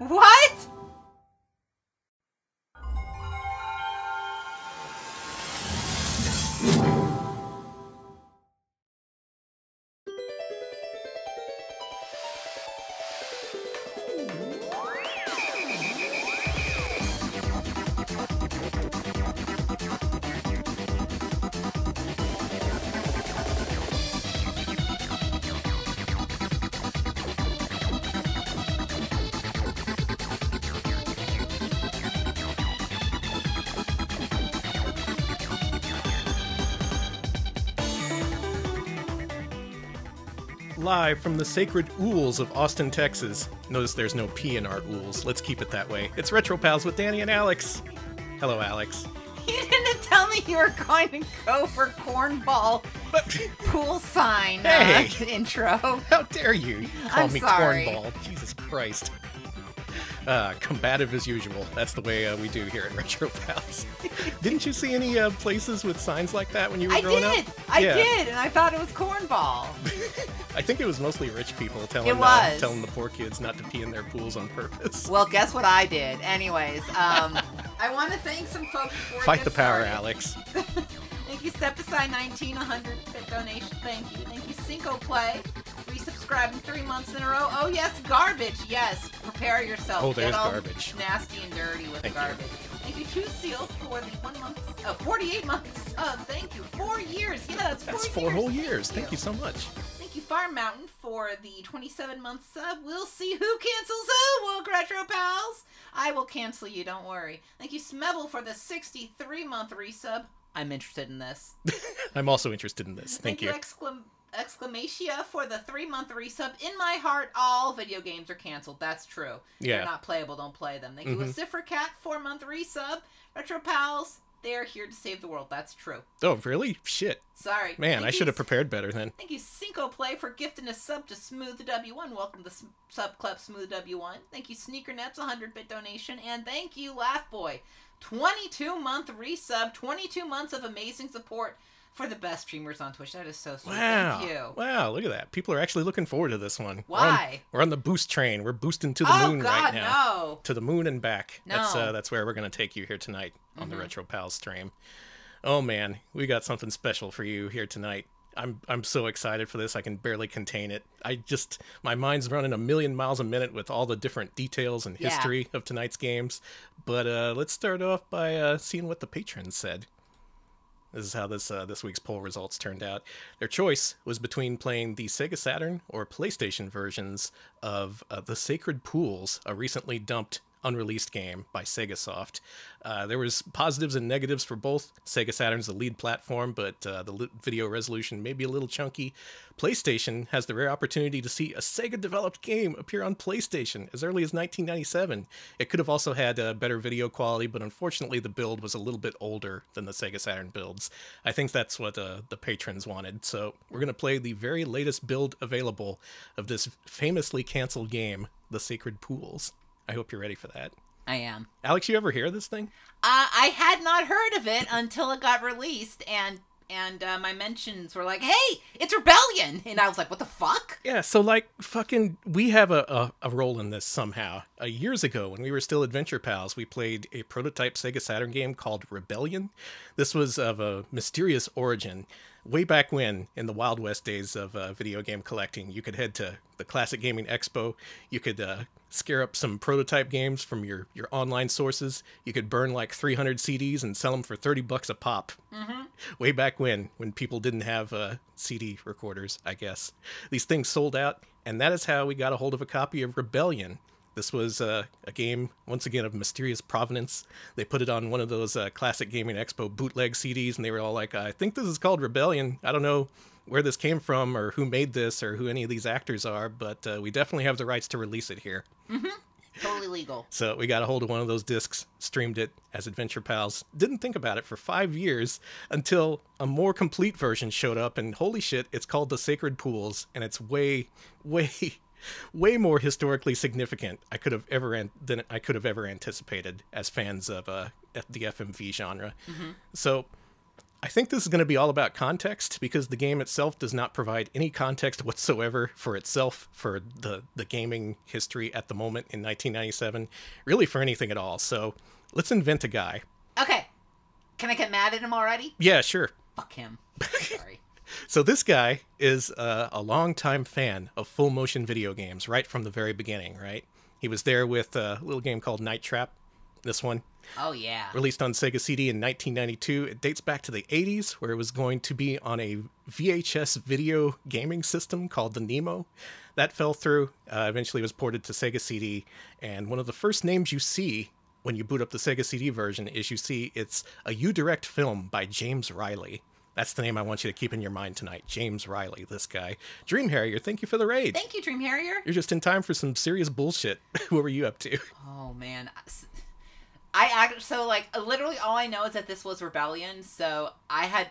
What? Live from the sacred ools of Austin, Texas. Notice there's no P in our ools. Let's keep it that way. It's Retro Pals with Danny and Alex. Hello, Alex. You didn't tell me you were going to go for cornball pool sign intro. How dare you call me sorry. cornball? Jesus Christ. Combative as usual. That's the way we do here at Retro Pals. Didn't you see any places with signs like that when you were growing up? I did, and I thought it was cornball. I think it was mostly rich people telling the poor kids not to pee in their pools on purpose. Well, guess what I did? Anyways, I want to thank some folks before Fight the power, Alex. Thank you, Step Aside 19, 100 fit donation. Thank you. Thank you, Cinco Play, resubscribing 3 months in a row. Oh, yes, garbage. Yes, prepare yourself. Oh, there's garbage. Nasty and dirty with Thank garbage. You. Thank you, Two Seal, for the 48 months. Thank you. 4 years. Yeah, that's 4 years. That's 4 whole years. Thank you so much. Thank you, Fire Mountain, for the 27-month sub. We'll see who cancels who, Woke Retro Pals. I will cancel you, don't worry. Thank you, Smebble, for the 63-month resub. I'm interested in this. I'm also interested in this. Thank you. Exclamatia for the 3-month resub. In my heart, all video games are canceled. That's true. Yeah. They're not playable. Don't play them. Thank you, Lucifercat, 4-month resub. Retro Pals, they're here to save the world. That's true. Oh, really? Shit. Sorry. Man, I should have prepared better then. Thank you, Cinco Play, for gifting a sub to Smooth the W1. Welcome to Sub Club Smooth W1. Thank you, Sneakernets, 100-bit donation. And thank you, Laugh Boy, 22-month resub, 22 months of amazing support for the best streamers on Twitch. That is so sweet. Wow. Thank you. Wow, look at that. People are actually looking forward to this one. Why? We're on the boost train. We're boosting to the moon right now. No. To the moon and back. No. That's where we're going to take you here tonight on the Retro Pals stream. Oh man, we got something special for you here tonight. I'm so excited for this. I can barely contain it. My mind's running a million miles a minute with all the different details and history of tonight's games. But let's start off by seeing what the patrons said. This is how this week's poll results turned out. Their choice was between playing the Sega Saturn or PlayStation versions of The Sacred Pools, a recently dumped unreleased game by SegaSoft. There was positives and negatives for both. Sega Saturn's the lead platform, but the video resolution may be a little chunky. PlayStation has the rare opportunity to see a Sega-developed game appear on PlayStation as early as 1997. It could have also had better video quality, but unfortunately the build was a little bit older than the Sega Saturn builds. I think that's what the patrons wanted. So we're going to play the very latest build available of this famously canceled game, The Sacred Pools. I hope you're ready for that. I am. Alex, you ever hear of this thing? I had not heard of it until it got released, and my mentions were like, hey, it's Rebellion! And I was like, what the fuck? Yeah, so we have a role in this somehow. Years ago, when we were still Adventure Pals, we played a prototype Sega Saturn game called Rebellion. This was of a mysterious origin. Way back when, in the Wild West days of video game collecting, you could head to the Classic Gaming Expo. You could scare up some prototype games from your online sources. You could burn like 300 CDs and sell them for $30 a pop. Way back when people didn't have CD recorders, I guess. These things sold out, and that is how we got a hold of a copy of Rebellion. This was a game, once again, of mysterious provenance. They put it on one of those Classic Gaming Expo bootleg CDs, and they were all like, I think this is called Rebellion. I don't know where this came from or who made this or who any of these actors are, but we definitely have the rights to release it here. Totally legal. So we got a hold of one of those discs, streamed it as Adventure Pals. Didn't think about it for 5 years until a more complete version showed up, and holy shit, it's called The Sacred Pools, and it's way more historically significant than I could have ever anticipated as fans of the FMV genre. So I think this is going to be all about context, because the game itself does not provide any context whatsoever for itself, for the gaming history at the moment in 1997, really for anything at all. So let's invent a guy. Okay. Can I get mad at him already? Yeah, sure. Fuck him. Sorry. So this guy is a longtime fan of full motion video games right from the very beginning, right? He was there with a little game called Night Trap. This one. Oh, yeah. Released on Sega CD in 1992. It dates back to the 80s, where it was going to be on a VHS video gaming system called the Nemo. That fell through. Eventually was ported to Sega CD. And one of the first names you see when you boot up the Sega CD version is you see it's a U-Direct film by James Riley. That's the name I want you to keep in your mind tonight. James Riley, this guy. Dream Harrier, thank you for the raid. Thank you, Dream Harrier. You're just in time for some serious bullshit. What were you up to? Oh, man. Literally all I know is that this was Rebellion, so I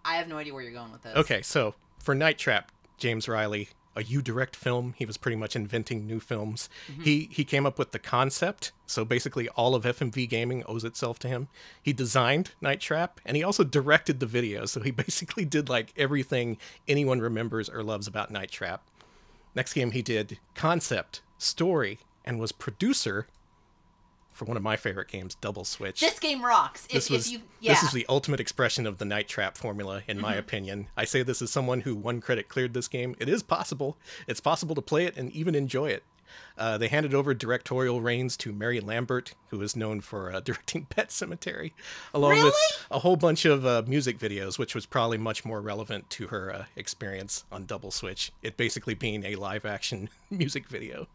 have no idea where you're going with this. Okay, so for Night Trap, James Riley, a U-Direct film, he was pretty much inventing new films. Mm-hmm. He came up with the concept, so basically all of FMV gaming owes itself to him. He designed Night Trap, and he also directed the video, so he basically did like everything anyone remembers or loves about Night Trap. Next game he did concept, story, and was producer for one of my favorite games, Double Switch. This game rocks. This is the ultimate expression of the Night Trap formula, in my opinion. I say this as someone who one credit cleared this game. It is possible. It's possible to play it and even enjoy it. They handed over directorial reins to Mary Lambert, who is known for directing Pet Sematary, along with a whole bunch of music videos, which was probably much more relevant to her experience on Double Switch, it basically being a live-action music video.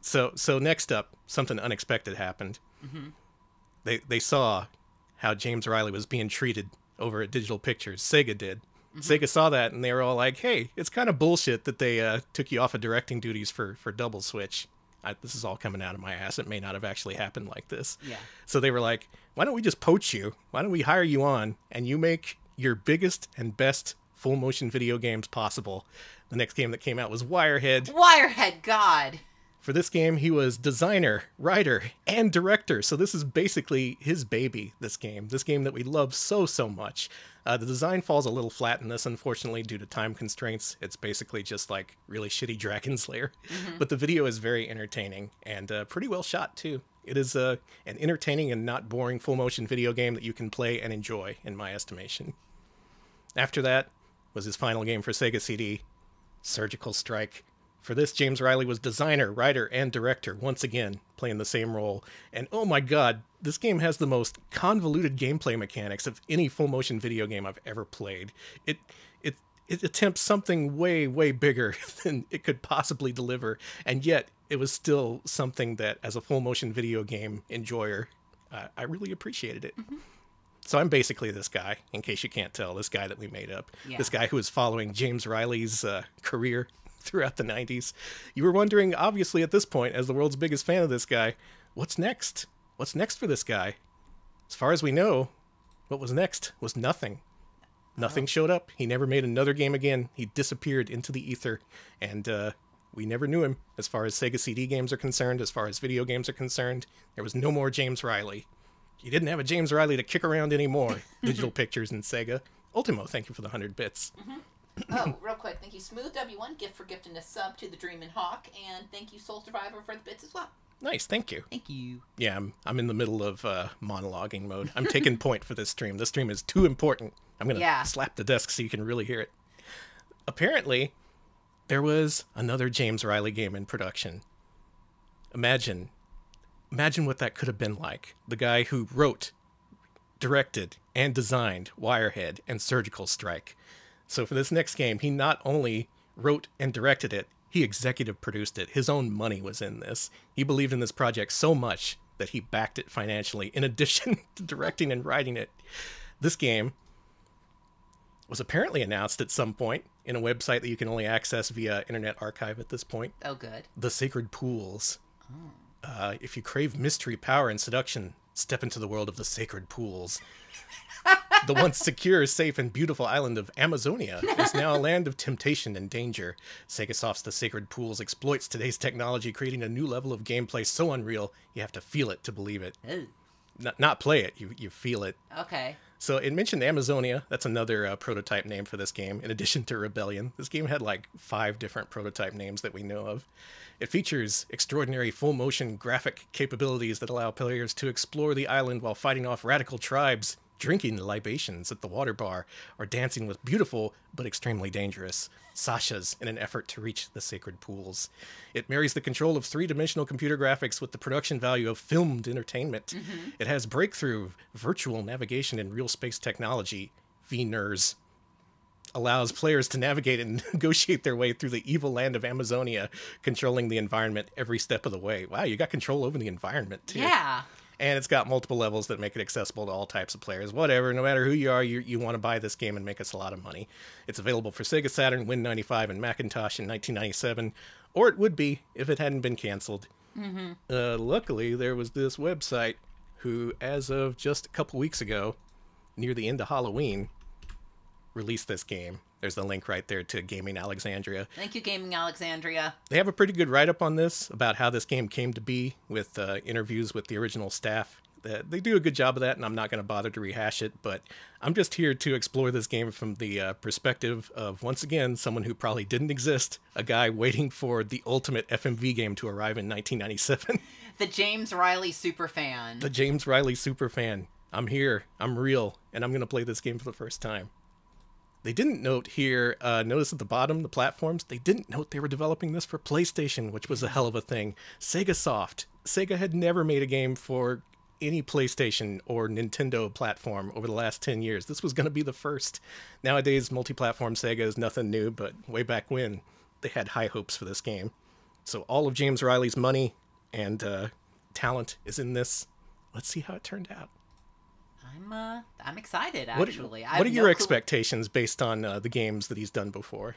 So next up, something unexpected happened. Mm-hmm. They saw how James Riley was being treated over at Digital Pictures. Sega did. Mm-hmm. Sega saw that, and they were all like, hey, it's kind of bullshit that they took you off of directing duties for Double Switch. This is all coming out of my ass. It may not have actually happened like this. Yeah. So they were like, why don't we just poach you? Why don't we hire you on, and you make your biggest and best full motion video games possible? The next game that came out was Wirehead. Wirehead, God. For this game, he was designer, writer, and director. So this is basically his baby, this game that we love so much. The design falls a little flat in this, unfortunately, due to time constraints. It's basically just like really shitty Dragon Slayer. Mm-hmm. But the video is very entertaining and pretty well shot, too. It is an entertaining and not boring full-motion video game that you can play and enjoy, in my estimation. After that was his final game for Sega CD, Surgical Strike. For this, James Riley was designer, writer, and director, once again, playing the same role. And oh my god, this game has the most convoluted gameplay mechanics of any full-motion video game I've ever played. It attempts something way bigger than it could possibly deliver, and yet it was still something that, as a full-motion video game enjoyer, I really appreciated it. Mm-hmm. So I'm basically this guy, in case you can't tell, this guy that we made up. Yeah. This guy who is following James Riley's career throughout the 90s. You were wondering, obviously, at this point, as the world's biggest fan of this guy, what's next? What's next for this guy? As far as we know, what was next was nothing. Nothing showed up. He never made another game again. He disappeared into the ether, and we never knew him. As far as Sega CD games are concerned, as far as video games are concerned, there was no more James Riley. You didn't have a James Riley to kick around anymore. Digital Pictures and Sega. Ultimo, thank you for the 100 bits. Mm-hmm. Oh, real quick, thank you Smooth W1, gift for gifting a sub to the Dreamin' Hawk, and thank you Soul Survivor for the bits as well. Nice, thank you. Thank you. Yeah, I'm in the middle of monologuing mode. I'm taking point for this stream. This stream is too important. I'm going to slap the desk so you can really hear it. Apparently, there was another James Riley game in production. Imagine what that could have been like. The guy who wrote, directed, and designed Wirehead and Surgical Strike. So for this next game, he not only wrote and directed it, he executive produced it. His own money was in this. He believed in this project so much that he backed it financially, in addition to directing and writing it. This game was apparently announced at some point in a website that you can only access via Internet Archive at this point. Oh, good. The Sacred Pools. Oh. If you crave mystery, power, and seduction, step into the world of the Sacred Pools. The once secure, safe, and beautiful island of Amazonia is now a land of temptation and danger. SegaSoft's The Sacred Pools exploits today's technology, creating a new level of gameplay so unreal, you have to feel it to believe it. Not play it, you feel it. Okay. So it mentioned Amazonia. That's another prototype name for this game, in addition to Rebellion. This game had like 5 different prototype names that we know of. It features extraordinary full-motion graphic capabilities that allow players to explore the island while fighting off radical tribes, drinking libations at the water bar, or dancing with beautiful but extremely dangerous Sashas in an effort to reach the sacred pools. It marries the control of 3-dimensional computer graphics with the production value of filmed entertainment. It has breakthrough virtual navigation and real space technology, VNERS. Allows players to navigate and negotiate their way through the evil land of Amazonia, controlling the environment every step of the way. Wow, you got control over the environment, too. Yeah. And it's got multiple levels that make it accessible to all types of players. Whatever, no matter who you are, you want to buy this game and make us a lot of money. It's available for Sega Saturn, Win95, and Macintosh in 1997, or it would be if it hadn't been canceled. Luckily, there was this website who, as of just a couple weeks ago, near the end of Halloween, released this game. There's the link right there to Gaming Alexandria. Thank you, Gaming Alexandria. They have a pretty good write-up on this about how this game came to be with interviews with the original staff. They do a good job of that, and I'm not going to bother to rehash it, but I'm just here to explore this game from the perspective of, once again, someone who probably didn't exist, a guy waiting for the ultimate FMV game to arrive in 1997. The James Riley superfan. The James Riley superfan. I'm here, I'm real, and I'm going to play this game for the first time. They didn't note here, notice at the bottom, the platforms, they didn't note they were developing this for PlayStation, which was a hell of a thing. SegaSoft. Sega had never made a game for any PlayStation or Nintendo platform over the last 10 years. This was going to be the first. Nowadays, multi-platform Sega is nothing new, but way back when, they had high hopes for this game. So all of James Riley's money and talent is in this. Let's see how it turned out. I'm excited, actually. What are your expectations based on the games that he's done before?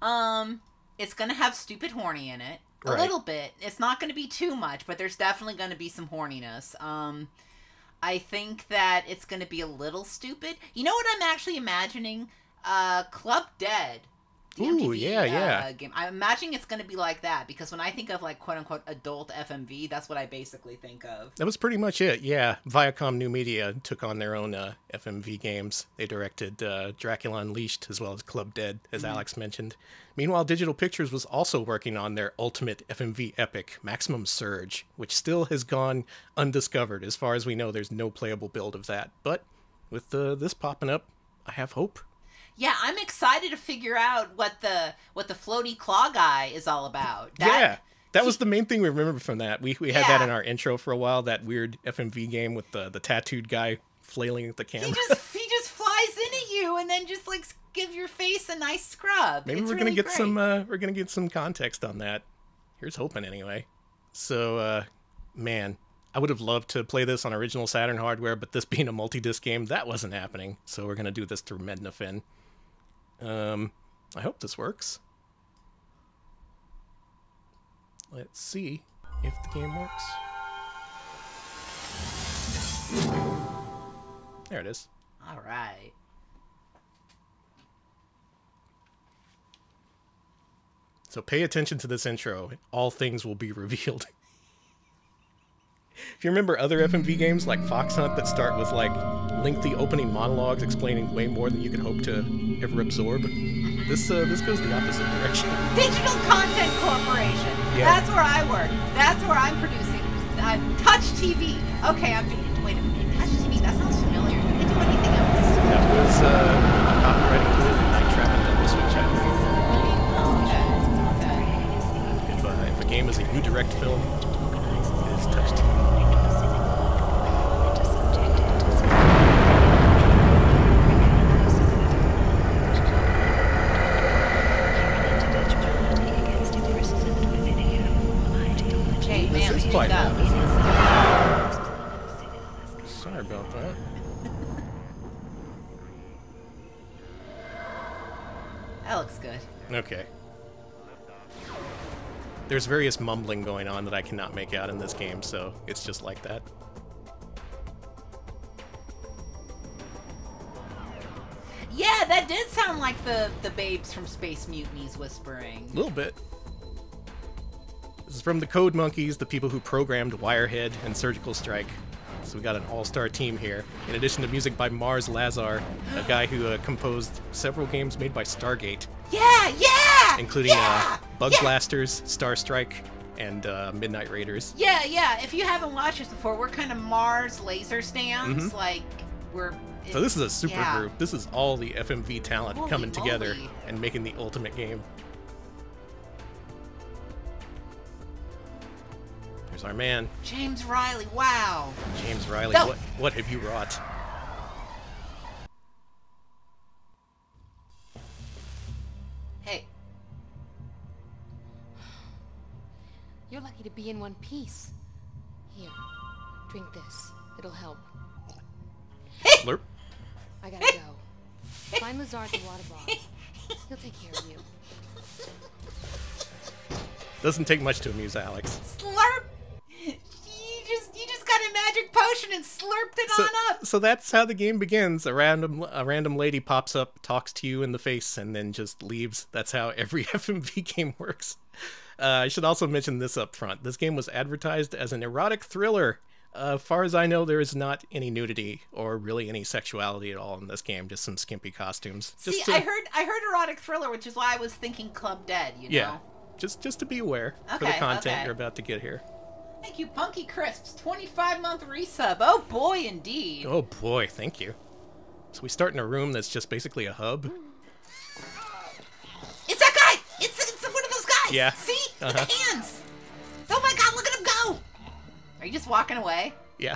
It's going to have stupid horny in it. A Right. little bit. It's not going to be too much, but there's definitely going to be some horniness. I think that it's going to be a little stupid. You know what I'm actually imagining? Club Dead. The Ooh, MTV, yeah. game. I'm imagining it's going to be like that, because when I think of, like, quote-unquote adult FMV, that's what I basically think of. That was pretty much it, yeah. Viacom New Media took on their own FMV games. They directed Dracula Unleashed as well as Club Dead, as Alex mentioned. Meanwhile, Digital Pictures was also working on their ultimate FMV epic, Maximum Surge, which still has gone undiscovered. As far as we know, there's no playable build of that. But with this popping up, I have hope. Yeah, I'm excited to figure out what the floaty claw guy is all about. That was the main thing we remember from that. We had that in our intro for a while, that weird FMV game with the tattooed guy flailing at the camera. He just flies in at you and then just, like, give your face a nice scrub. Maybe we're gonna get some context on that. Here's hoping anyway. So man, I would have loved to play this on original Saturn hardware, but this being a multi-disc game, that wasn't happening. So we're gonna do this through Mednafin. I hope this works. Let's see if the game works. There it is. All right. So pay attention to this intro. All things will be revealed. If you remember other FMV games like Fox Hunt that start with like lengthy opening monologues explaining way more than you could hope to ever absorb, this goes the opposite direction. Digital Content Corporation. Yeah. That's where I work. That's where I'm producing. Touch TV. Okay, wait a minute. Touch TV. That sounds familiar. Did they do anything else? That was copyright included in Night Trap and Wirehead, I believe. Oh, okay. If a game is a U-Direct film, it is Touch TV. Quite loud, isn't it? Sorry about that. That looks good. Okay. There's various mumbling going on that I cannot make out in this game, so it's just like that. Yeah, that did sound like the babes from Space Mutiny's whispering. A little bit. This is from the Code Monkeys, the people who programmed Wirehead and Surgical Strike. So we got an all-star team here. In addition to music by Mars Lazar, a guy who composed several games made by Stargate. Yeah! Including Bug yeah. Blasters, Star Strike, and Midnight Raiders. Yeah. If you haven't watched this before, we're kind of Mars laser stands. Like, So this is a super group. This is all the FMV talent Holy coming together moly. and making the ultimate game. There's our man. James Riley, wow. James Riley, No. what have you wrought? Hey. You're lucky to be in one piece. Here, drink this. It'll help. Slurp. I gotta go. Find Lazar at the water bar. He'll take care of you. Doesn't take much to amuse Alex. Slurp! You just got a magic potion and slurped it on up. So that's how the game begins. A random lady pops up, talks to you in the face, and then just leaves. That's how every FMV game works. I should also mention this up front. This game was advertised as an erotic thriller. Far as I know, there is not any nudity or really any sexuality at all in this game. Just some skimpy costumes. I heard erotic thriller, which is why I was thinking Club Dead. You know. Yeah, just to be aware for the content you're about to get here. Thank you, Punky Crisps. 25-month resub. Oh boy, indeed. Oh boy, thank you. So we start in a room that's just basically a hub. It's that guy! It's one of those guys! Yeah. See? With the hands! Oh my god, look at him go! Are you just walking away? Yeah.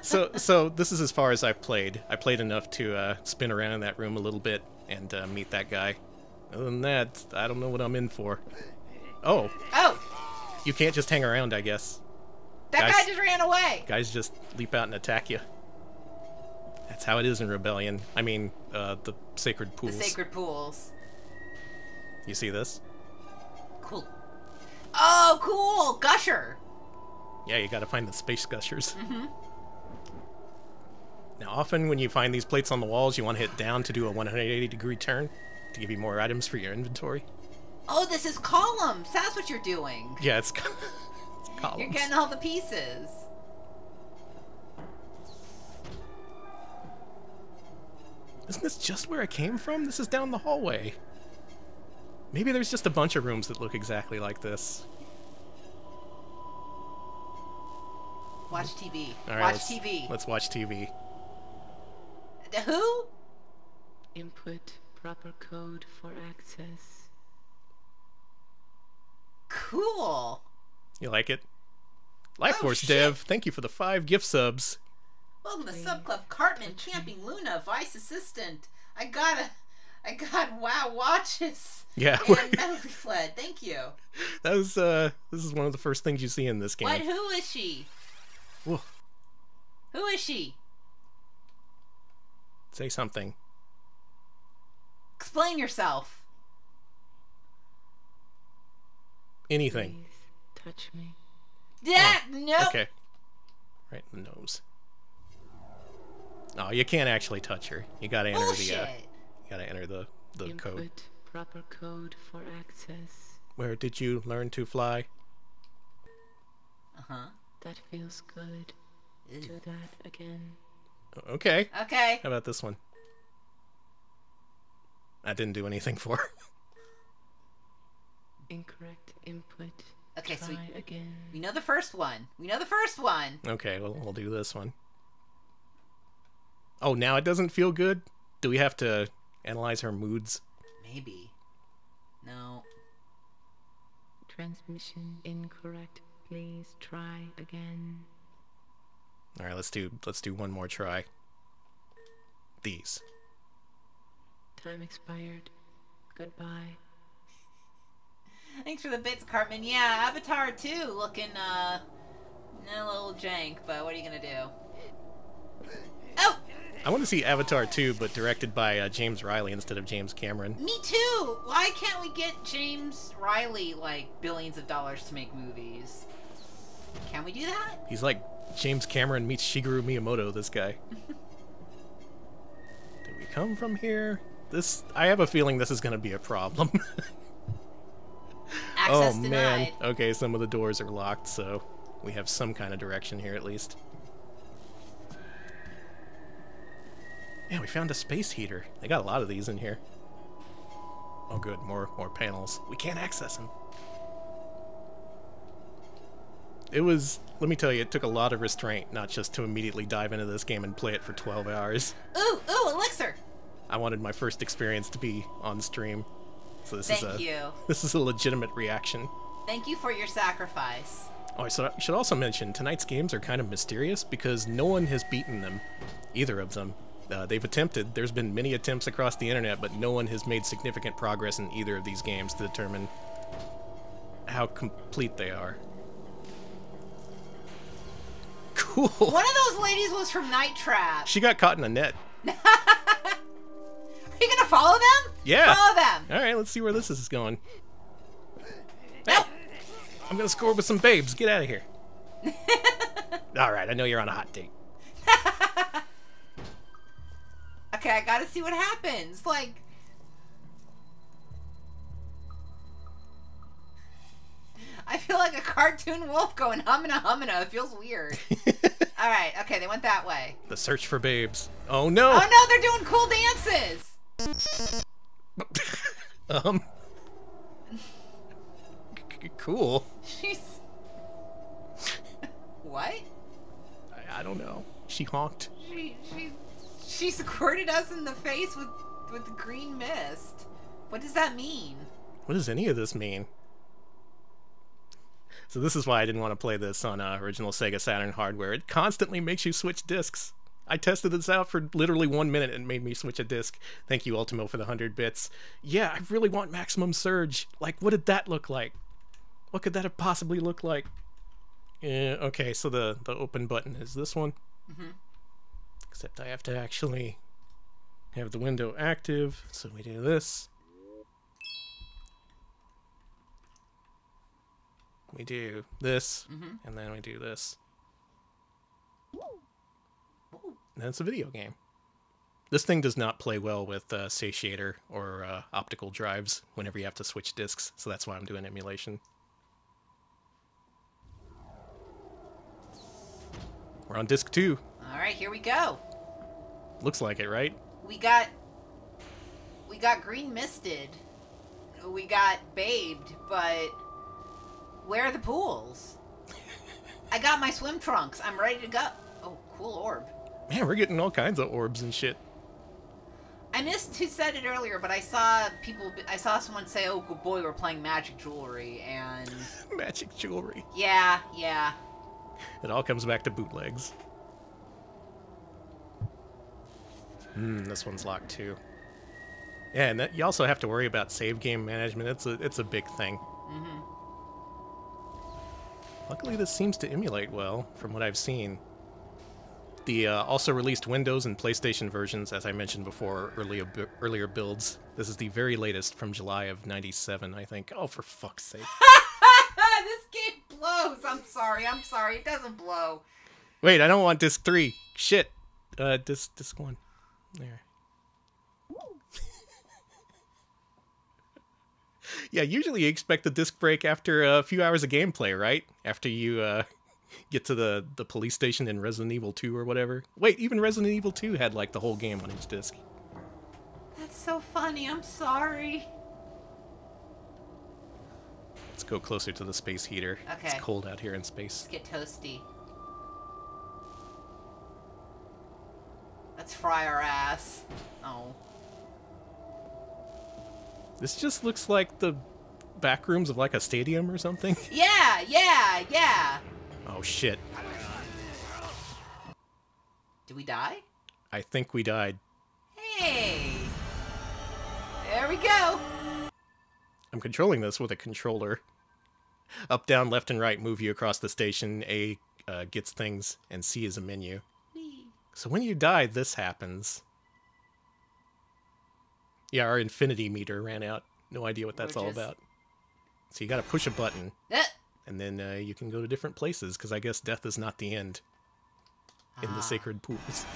So this is as far as I've played. I played enough to spin around in that room a little bit and meet that guy. Other than that, I don't know what I'm in for. Oh. You can't just hang around, I guess. That guy just ran away. Guys just leap out and attack you. That's how it is in Rebellion. I mean, the Sacred Pools. The Sacred Pools. You see this? Cool. Oh, cool! Gusher! Yeah, you gotta find the space gushers. Now, often when you find these plates on the walls, you want to hit down to do a 180-degree turn to give you more items for your inventory. Oh, this is columns! That's what you're doing. Yeah, it's columns. You're getting all the pieces. Isn't this just where I came from? This is down the hallway. Maybe there's just a bunch of rooms that look exactly like this. Watch TV. All right, Watch TV. Let's watch TV. Who? Input proper code for access. Cool. You like it? Life Oh, Force shit. Dev, thank you for the 5 gift subs. Welcome to Sub Club. Cartman, Camping Luna, Vice Assistant. I got WoW watches. Yeah, And Metal Fled. Thank you. that was this is one of the first things you see in this game. What? Who is she? Whoa. Who is she? Say something. Explain yourself. Anything. Please touch me. Yeah, nope. Okay. Right in the nose. Oh, you can't actually touch her. You gotta enter Bullshit. you gotta enter the Input code. proper code for access. Where did you learn to fly? Uh-huh. That feels good. Ew. Do that again. Okay. Okay. How about this one? That didn't do anything for her. Incorrect input. Okay, Try so again. we know the first one. We know the first one. Okay, well, we'll do this one. Oh, now it doesn't feel good? Do we have to analyze her moods? Maybe. No. Transmission incorrect. Please try again. All right, let's do one more try. These. Time expired. Goodbye. Thanks for the bits, Cartman. Yeah, Avatar 2 looking, a little jank, but what are you gonna do? Oh! I want to see Avatar 2, but directed by James Riley instead of James Cameron. Me too! Why can't we get James Riley, like, billions of dollars to make movies? Can we do that? He's like James Cameron meets Shigeru Miyamoto, this guy. Did we come from here? I have a feeling this is going to be a problem. Access Oh, denied. man. Okay, some of the doors are locked, so we have some kind of direction here at least. Yeah, we found a space heater. They got a lot of these in here. Oh, good. More panels. We can't access them. It was, let me tell you, it took a lot of restraint, not just to immediately dive into this game and play it for 12 hours. Ooh, elixir! I wanted my first experience to be on stream. So this Thank you. This is a legitimate reaction. Thank you for your sacrifice. Oh, so I should also mention, tonight's games are kind of mysterious because no one has beaten them. Either of them. They've attempted. There's been many attempts across the internet, but no one has made significant progress in either of these games to determine how complete they are. Cool. One of those ladies was from Night Trap. She got caught in a net. Are you gonna follow them? Yeah. Follow them. All right, let's see where this is going. No. I'm gonna score with some babes. Get out of here. All right, I know you're on a hot date. Okay, I gotta see what happens. Like, I feel like a cartoon wolf going humana humana. It feels weird. All right, okay, they went that way. The search for babes. Oh no. Oh no, they're doing cool dances. Cool. She's what? I don't know. She honked. She squirted us in the face with green mist. What does that mean? What does any of this mean? So this is why I didn't want to play this on original Sega Saturn hardware. It constantly makes you switch discs. I tested this out for literally 1 minute and it made me switch a disc. Thank you, Ultimo, for the 100 bits. Yeah, I really want Maximum Surge. Like, what did that look like? What could that have possibly looked like? Yeah, okay, so the open button is this one. Mm-hmm. Except I have to actually have the window active, so we do this. We do this, and then we do this. And then it's a video game. This thing does not play well with satiator or optical drives whenever you have to switch discs, so that's why I'm doing emulation. We're on disc 2. All right, here we go. Looks like it, right? We got green misted. We got babed, but where are the pools? I got my swim trunks. I'm ready to go. Oh, cool orb. Man, we're getting all kinds of orbs and shit. I missed who said it earlier, but I saw someone say, "Oh, good boy, we're playing magic jewelry," and Magic jewelry. yeah. It all comes back to bootlegs. This one's locked too. Yeah, and you also have to worry about save game management. It's a big thing. Luckily, this seems to emulate well, from what I've seen. The also released Windows and PlayStation versions, as I mentioned before, earlier builds. This is the very latest from July of '97, I think. Oh, for fuck's sake. This game blows. I'm sorry. It doesn't blow. Wait, I don't want disc 3. Shit. Disc 1. There. Yeah, usually you expect a disc break after a few hours of gameplay, right? After you get to the police station in Resident Evil 2 or whatever. Wait, even Resident Evil 2 had like the whole game on each disc. That's so funny. I'm sorry. Let's go closer to the space heater. Okay. It's cold out here in space. Let's get toasty. Let's fry our ass. Oh. This just looks like the back rooms of like a stadium or something. Yeah. Oh shit. Did we die? I think we died. Hey. There we go. I'm controlling this with a controller. Up, down, left, and right move you across the station. A gets things, and C is a menu. Whee. So when you die, this happens. Yeah, our infinity meter ran out. No idea what that's all about. So you gotta push a button. And then you can go to different places, because I guess death is not the end in the sacred pools.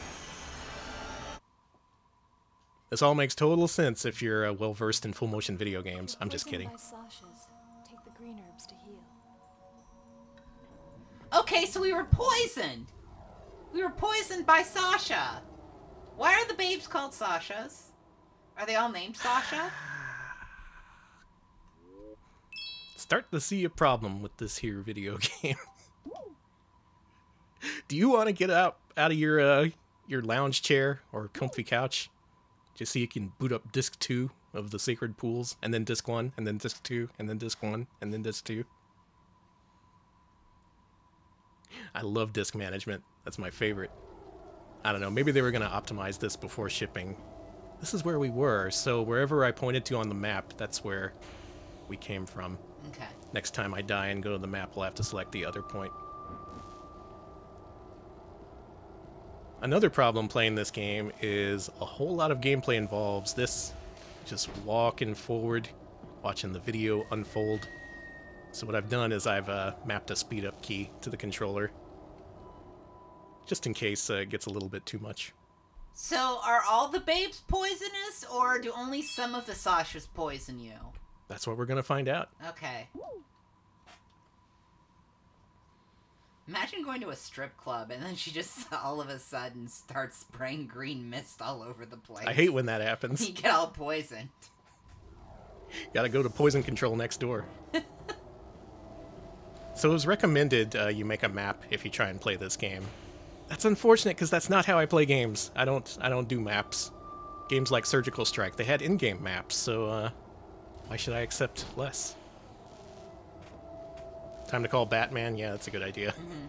This all makes total sense if you're well-versed in full-motion video games. I'm just kidding. take the green herbs to heal. Okay, so we were poisoned. We were poisoned by Sasha. Why are the babes called Sashas? Are they all named Sasha? Start to see a problem with this here video game. Do you want to get out of your lounge chair or comfy couch just so you can boot up disc 2 of the Sacred Pools, and then disc 1, and then disc 2, and then disc 1, and then disc 2? I love disk management. That's my favorite. I don't know, maybe they were going to optimize this before shipping. This is where we were, so wherever I pointed to on the map, that's where we came from. Okay. Next time I die and go to the map, we'll have to select the other point. Another problem playing this game is a whole lot of gameplay involves this just walking forward, watching the video unfold. So what I've done is I've mapped a speed up key to the controller, just in case it gets a little bit too much. So are all the babes poisonous, or do only some of the Sashas poison you? That's what we're gonna find out. Okay. Imagine going to a strip club and then she just all of a sudden starts spraying green mist all over the place. I hate when that happens. You get all poisoned. Gotta go to poison control next door. So it was recommended you make a map if you try and play this game. That's unfortunate because that's not how I play games. I don't do maps. Games like Surgical Strike, they had in-game maps, so why should I accept less? Time to call Batman? Yeah, that's a good idea. Mm-hmm.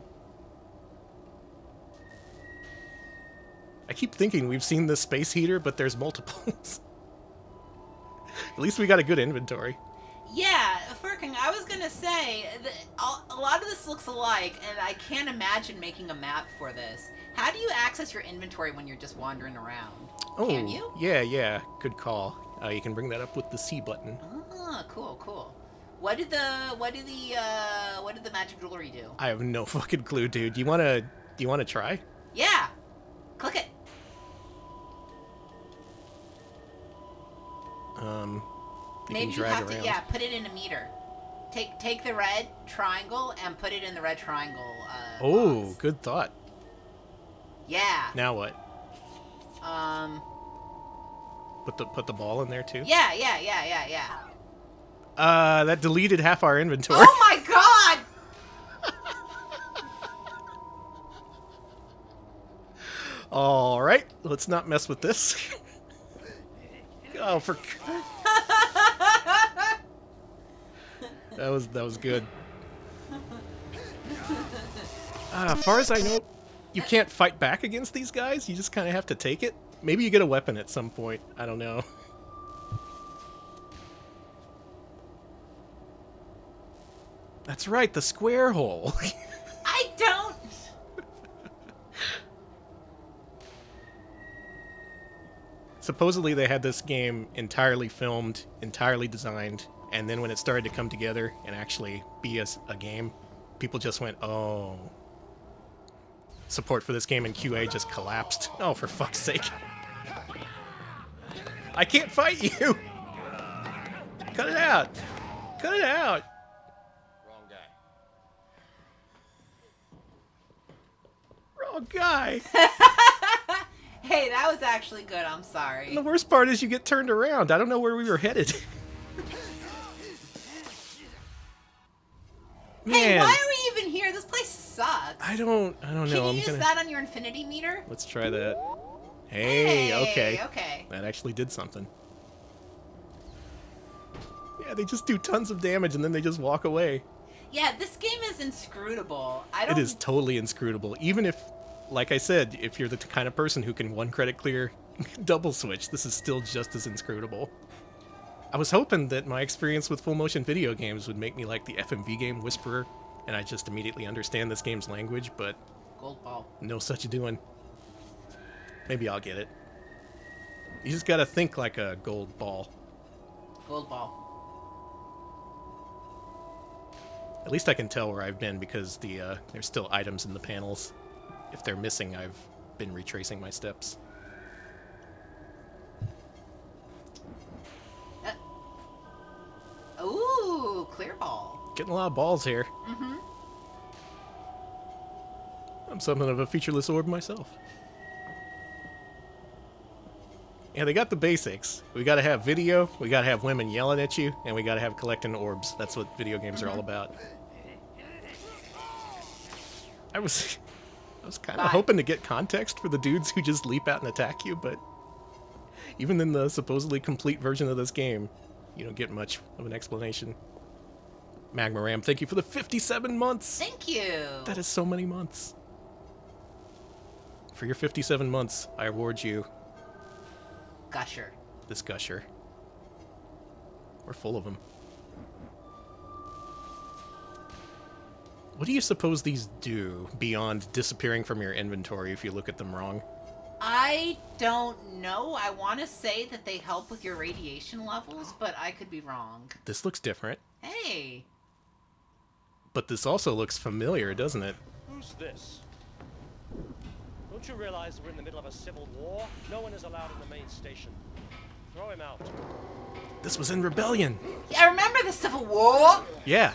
I keep thinking we've seen this space heater, but there's multiples. At least we got a good inventory. Yeah, Furking, I was gonna say, a lot of this looks alike, and I can't imagine making a map for this. How do you access your inventory when you're just wandering around? Oh, Can you? Yeah, good call. You can bring that up with the C button. Ah, cool. What did the magic jewelry do? I have no fucking clue, dude. Do you wanna try? Yeah, click it. Maybe you have to, yeah, put it in a meter. Take the red triangle and put it in the red triangle. Oh, box. good thought. Yeah. Now what? Put the ball in there too. Yeah. That deleted half our inventory. Oh my god! All right, let's not mess with this. Oh, for that was good. As far as I know, you can't fight back against these guys. You just kind of have to take it. Maybe you get a weapon at some point. I don't know. That's right, the square hole. I don't. Supposedly they had this game entirely filmed, entirely designed, and then when it started to come together and actually be a game, people just went, oh. Support for this game in QA just collapsed. Oh, for fuck's sake. I can't fight you! Cut it out! Cut it out! Wrong guy. Wrong guy! Hey, that was actually good. I'm sorry. And the worst part is you get turned around. I don't know where we were headed. Man. Hey, why are we even here? This place sucks. I don't know. Can you use that on your infinity meter? Let's try that. Hey, okay. Okay. That actually did something. Yeah, they just do tons of damage and then they just walk away. Yeah, this game is inscrutable. It is totally inscrutable. Even if, like I said, if you're the kind of person who can one credit clear double switch, this is still just as inscrutable. I was hoping that my experience with full motion video games would make me like the FMV game Whisperer, and I just immediately understand this game's language, but Gold ball. no such doing. Maybe I'll get it. You just gotta think like a gold ball. Gold ball. At least I can tell where I've been because there's still items in the panels. If they're missing, I've been retracing my steps. Ooh, clear ball. Getting a lot of balls here. Mm-hmm. I'm something of a featureless orb myself. Yeah, they got the basics. We gotta have video, we gotta have women yelling at you, and we gotta have collecting orbs. That's what video games are all about. I was kind of hoping to get context for the dudes who just leap out and attack you, but even in the supposedly complete version of this game, you don't get much of an explanation. Magma Ram, thank you for the 57 months! Thank you! That is so many months. For your 57 months, I award you... Gusher. This Gusher. We're full of them. What do you suppose these do beyond disappearing from your inventory if you look at them wrong? I don't know. I want to say that they help with your radiation levels, but I could be wrong. This looks different. Hey! But this also looks familiar, doesn't it? Who's this? Don't you realize we're in the middle of a civil war? No one is allowed in the main station. Throw him out. This was in Rebellion. Yeah, I remember the Civil War! Yeah.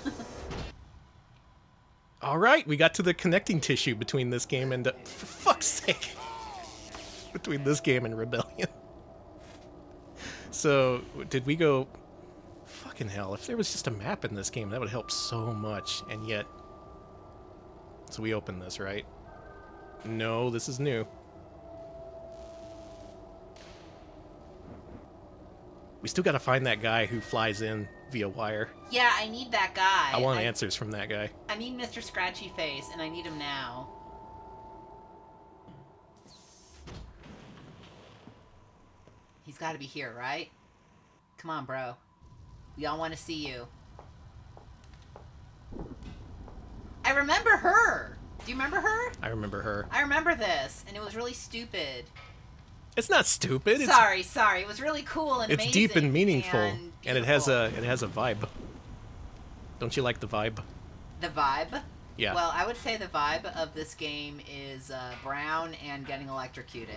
Alright, we got to the connecting tissue between this game and... for fuck's sake! Between this game and Rebellion. So, did we go... Fucking hell, if there was just a map in this game, that would help so much, and yet... So we open this, right? No, this is new. We still gotta find that guy who flies in via wire. Yeah, I need that guy. I want answers from that guy. I need Mr. Scratchy Face, and I need him now. He's gotta be here, right? Come on, bro. We all want to see you. I remember her! Do you remember her? I remember her. I remember this, and it was really stupid. It's not stupid. It's, Sorry. It was really cool and it's amazing. deep and meaningful, and it has a vibe. Don't you like the vibe? The vibe? Yeah. Well, I would say the vibe of this game is brown and getting electrocuted.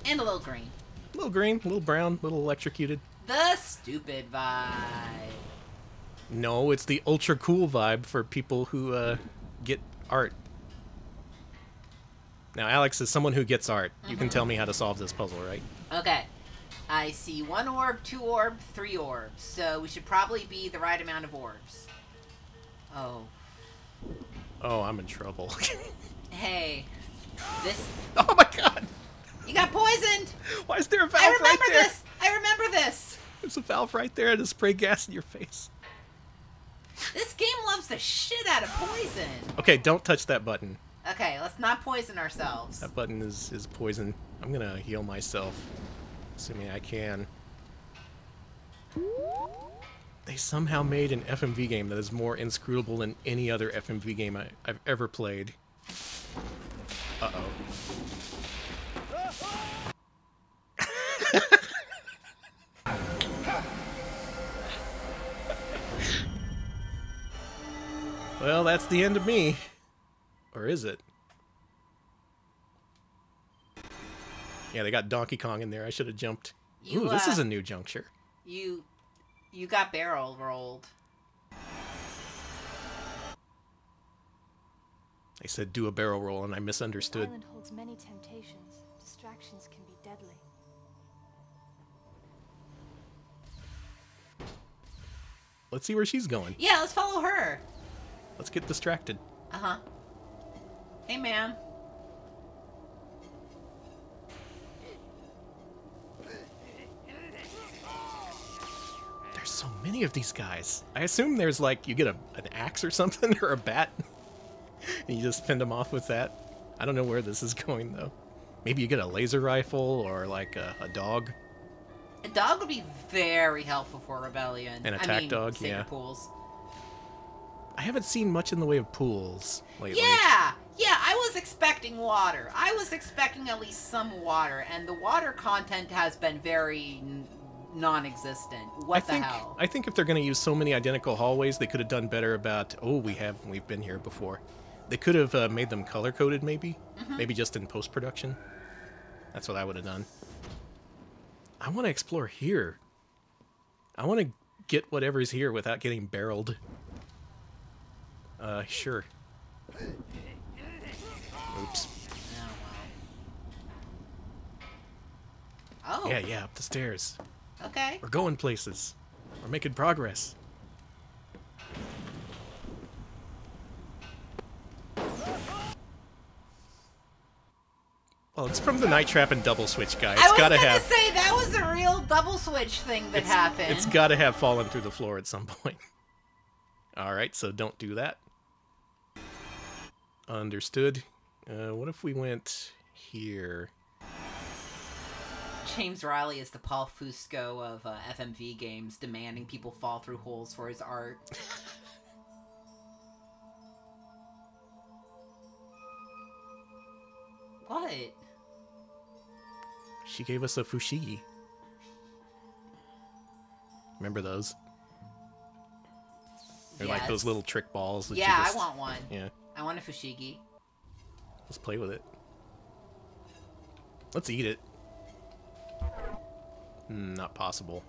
And a little green. A little green, a little brown, a little electrocuted. The stupid vibe. No, it's the ultra cool vibe for people who get art. Now, Alex, as someone who gets art, you can tell me how to solve this puzzle, right? Okay. I see 1 orb, 2 orb, 3 orbs. So we should probably be the right amount of orbs. Oh. Oh, I'm in trouble. Hey. This... Oh my god! You got poisoned! Why is there a valve right there? I remember this! There's a valve right there to spray gas in your face. This game loves the shit out of poison. Okay, don't touch that button. Okay, let's not poison ourselves. That button is poison. I'm gonna heal myself, assuming I can. They somehow made an FMV game that is more inscrutable than any other FMV game I've ever played. Uh-oh. Well, that's the end of me. Or is it? Yeah, they got Donkey Kong in there. I should have jumped. Ooh, this is a new juncture. You got barrel rolled. They said do a barrel roll, and I misunderstood. The island holds many temptations. Distractions can be deadly. Let's see where she's going. Yeah, let's follow her. Let's get distracted. Uh-huh. Hey, ma'am. There's so many of these guys. I assume there's like, you get an axe or something, or a bat, and you just fend them off with that. I don't know where this is going, though. Maybe you get a laser rifle, or like a dog. A dog would be very helpful for Rebellion. An attack dog, Sacred yeah. Pools. I haven't seen much in the way of pools lately. Yeah, I was expecting water. I was expecting at least some water, and the water content has been very non-existent. What the hell? I think if they're going to use so many identical hallways, they could have done better about, we've been here before. They could have made them color-coded, maybe. Maybe just in post-production. That's what I would have done. I want to explore here. I want to get whatever's here without getting barreled? Sure. Oops. Oh. Yeah, up the stairs. Okay. We're going places. We're making progress. Well, it's from the Night Trap and Double Switch guy. It's gotta have. I was gonna say that was the real double switch thing that happened. It's gotta have fallen through the floor at some point. All right, so don't do that. Understood. What if we went here? James Riley is the Paul Fusco of FMV games, demanding people fall through holes for his art. What? She gave us a fushigi. Remember those? They're like those little trick balls. That Yeah, you just, I want one. Yeah. I want a fushigi. Let's play with it. Let's eat it. Not possible.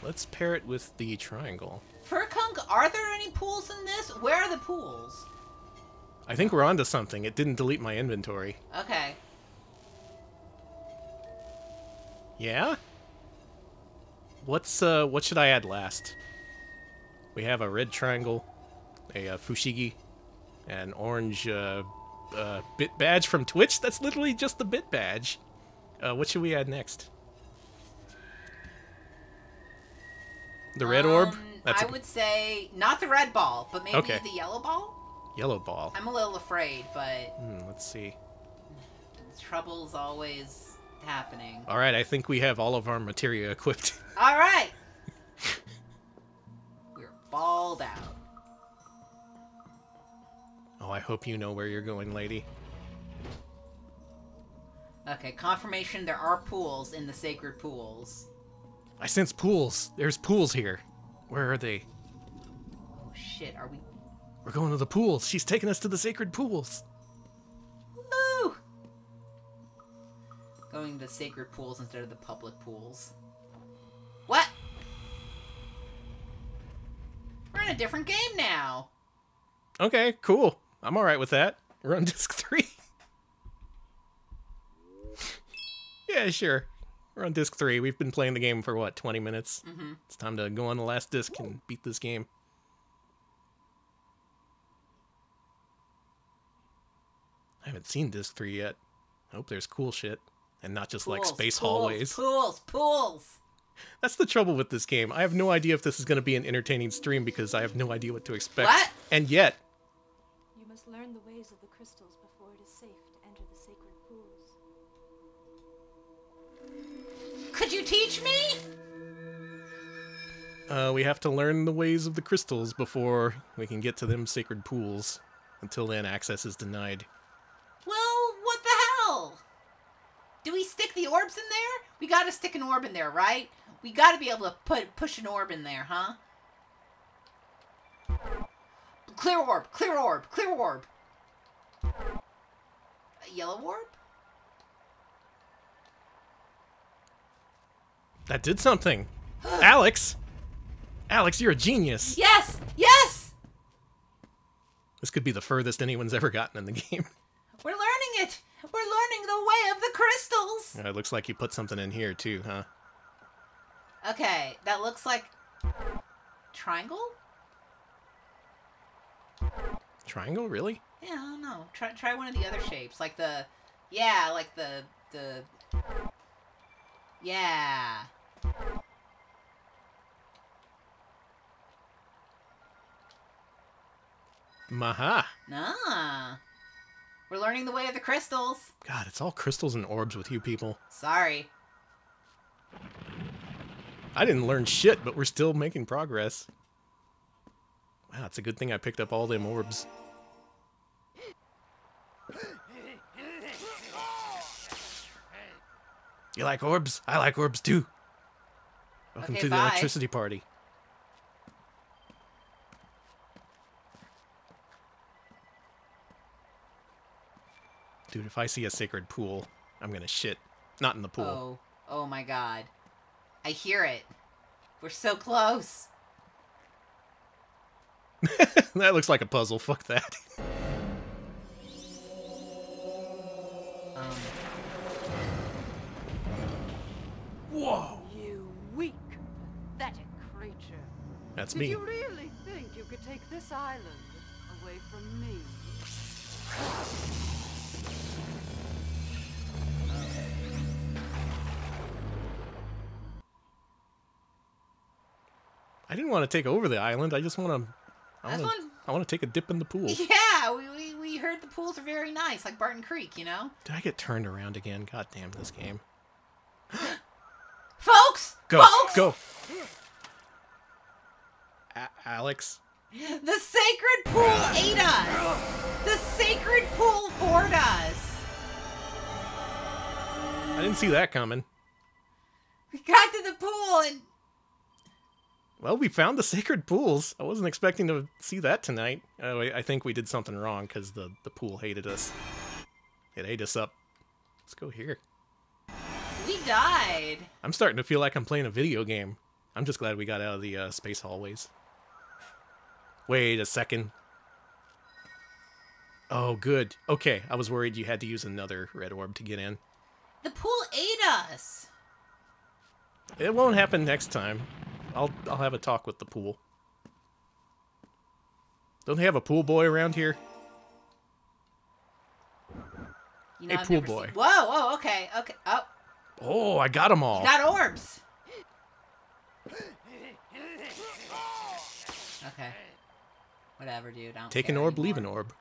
Let's pair it with the triangle. Furkunk, are there any pools in this? Where are the pools? I think we're onto something. It didn't delete my inventory. Okay. Yeah? What should I add last? We have a red triangle, a fushigi, an orange bit badge from Twitch. That's literally just the bit badge. What should we add next? The red orb? I would say not the red ball, but maybe Okay. the yellow ball? Yellow ball. I'm a little afraid, but Let's see. trouble's always happening. All right, I think we have all of our materia equipped. All right. We're balled out. Oh, I hope you know where you're going, lady. Okay, confirmation there are pools in the sacred pools. I sense pools. There's pools here. Where are they? Oh shit, are we... We're going to the pools. She's taking us to the sacred pools. Woo! Going to the sacred pools instead of the public pools. What? We're in a different game now. Okay, cool. I'm alright with that. We're on disc 3. Yeah, sure. We're on disc 3. We've been playing the game for, what, 20 minutes? Mm-hmm. It's time to go on the last disc and beat this game. I haven't seen disc 3 yet. I hope there's cool shit. And not just like space hallways. Pools! That's the trouble with this game. I have no idea if this is going to be an entertaining stream because I have no idea what to expect. What? And yet... You must learn the ways of the crystals before it is safe to enter the sacred pools. Could you teach me? We have to learn the ways of the crystals before we can get to them sacred pools. Until then, access is denied. Well, what the hell? Do we stick the orbs in there? We gotta stick an orb in there, right? We gotta be able to push an orb in there, huh? Clear orb, clear orb, clear orb. A yellow orb? That did something. Alex! Alex, you're a genius. Yes! Yes! This could be the furthest anyone's ever gotten in the game. We're learning it! We're learning the way of the crystals! It looks like you put something in here too, huh? Okay, that looks like... Triangle? Triangle, really? Yeah, I don't know. Try one of the other shapes, like the... Yeah, like the... Yeah. Maha. Nah. We're learning the way of the crystals. God, it's all crystals and orbs with you people. Sorry. I didn't learn shit, but we're still making progress. Wow, it's a good thing I picked up all them orbs. You like orbs? I like orbs too. Welcome Okay, to the bye. electricity party. Dude, if I see a sacred pool, I'm gonna shit. Not in the pool. Oh my god. I hear it. We're so close. That looks like a puzzle. Fuck that. Whoa. You weak, pathetic creature. That's Did me. you really think you could take this island away from me? I didn't want to take over the island. I just want to. I want to take a dip in the pool. Yeah, we heard the pools are very nice, like Barton Creek, you know? Did I get turned around again? God damn this game. Folks! Go! Folks! Go! Alex? The sacred pool ate us! The sacred pool bored us! I didn't see that coming. We got to the pool and... Well, we found the sacred pools. I wasn't expecting to see that tonight. Oh, I think we did something wrong because the pool hated us. It ate us up. Let's go here. we died. I'm starting to feel like I'm playing a video game. I'm just glad we got out of the space hallways. Wait a second. Oh, good. Okay, I was worried you had to use another red orb to get in. The pool ate us. It won't happen next time. I'll have a talk with the pool. Don't they have a pool boy around here? You know, Hey, I've pool never boy. seen- Whoa, okay. Oh, I got them all. You got orbs. Okay. Whatever, dude. I don't Take an care orb, leave an anymore. orb.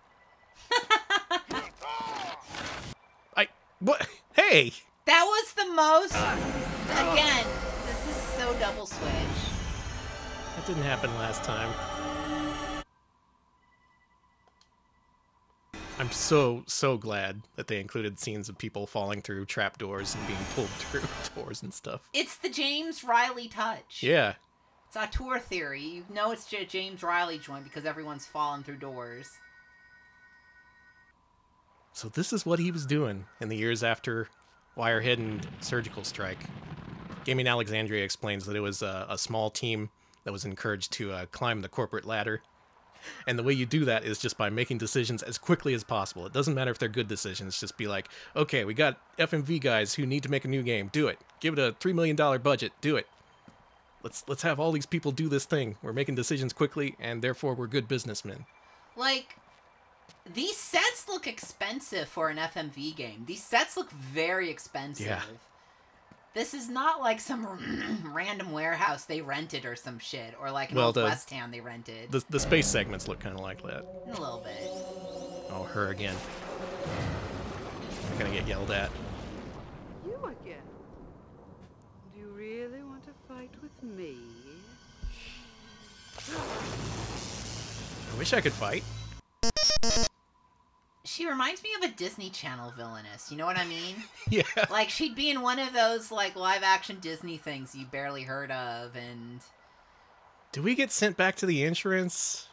What? Hey! That was the most... Again, this is so double switch. That didn't happen last time. I'm so glad that they included scenes of people falling through trapdoors and being pulled through doors and stuff. It's the James Riley touch. Yeah. It's auteur theory. You know it's a James Riley joint because everyone's falling through doors. So this is what he was doing in the years after Wirehead and Surgical Strike. Gaming Alexandria explains that it was a small team that was encouraged to climb the corporate ladder. And the way you do that is just by making decisions as quickly as possible. It doesn't matter if they're good decisions. Just be like, okay, we got FMV guys who need to make a new game. Do it. Give it a $3 million budget. Do it. Let's have all these people do this thing. We're making decisions quickly, and therefore we're good businessmen. Like, these sets look expensive for an FMV game. These sets look very expensive. Yeah. This is not like some random warehouse they rented or some shit, or like an Well, old West Town they rented. The space segments look kind of like that. A little bit. Oh, her again. I'm gonna get yelled at. You again? Do you really want to fight with me? I wish I could fight. She reminds me of a Disney Channel villainess. You know what I mean? Yeah. Like, she'd be in one of those, like, live-action Disney things you barely heard of, and... Did we get sent back to the entrance?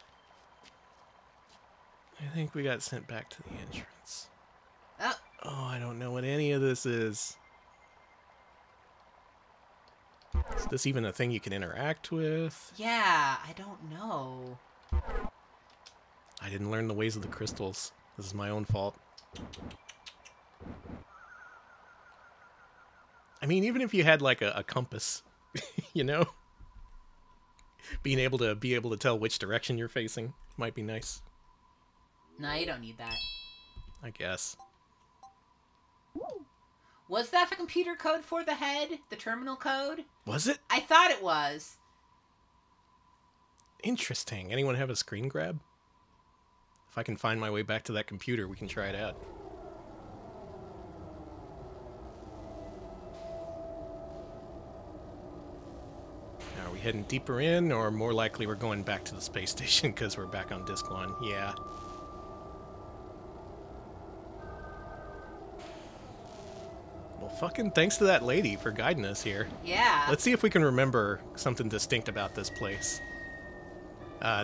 I think we got sent back to the entrance. Oh, I don't know what any of this is. Is this even a thing you can interact with? Yeah, I don't know. I didn't learn the ways of the crystals. This is my own fault. I mean, even if you had like a compass, you know, being able to tell which direction you're facing might be nice. No, you don't need that. I guess. Was that the computer code for the head? The terminal code? Was it? I thought it was. Interesting. Anyone have a screen grab? If I can find my way back to that computer, we can try it out. Are we heading deeper in, or more likely we're going back to the space station because we're back on Disc 1? Yeah. Well, fucking thanks to that lady for guiding us here. Yeah. Let's see if we can remember something distinct about this place.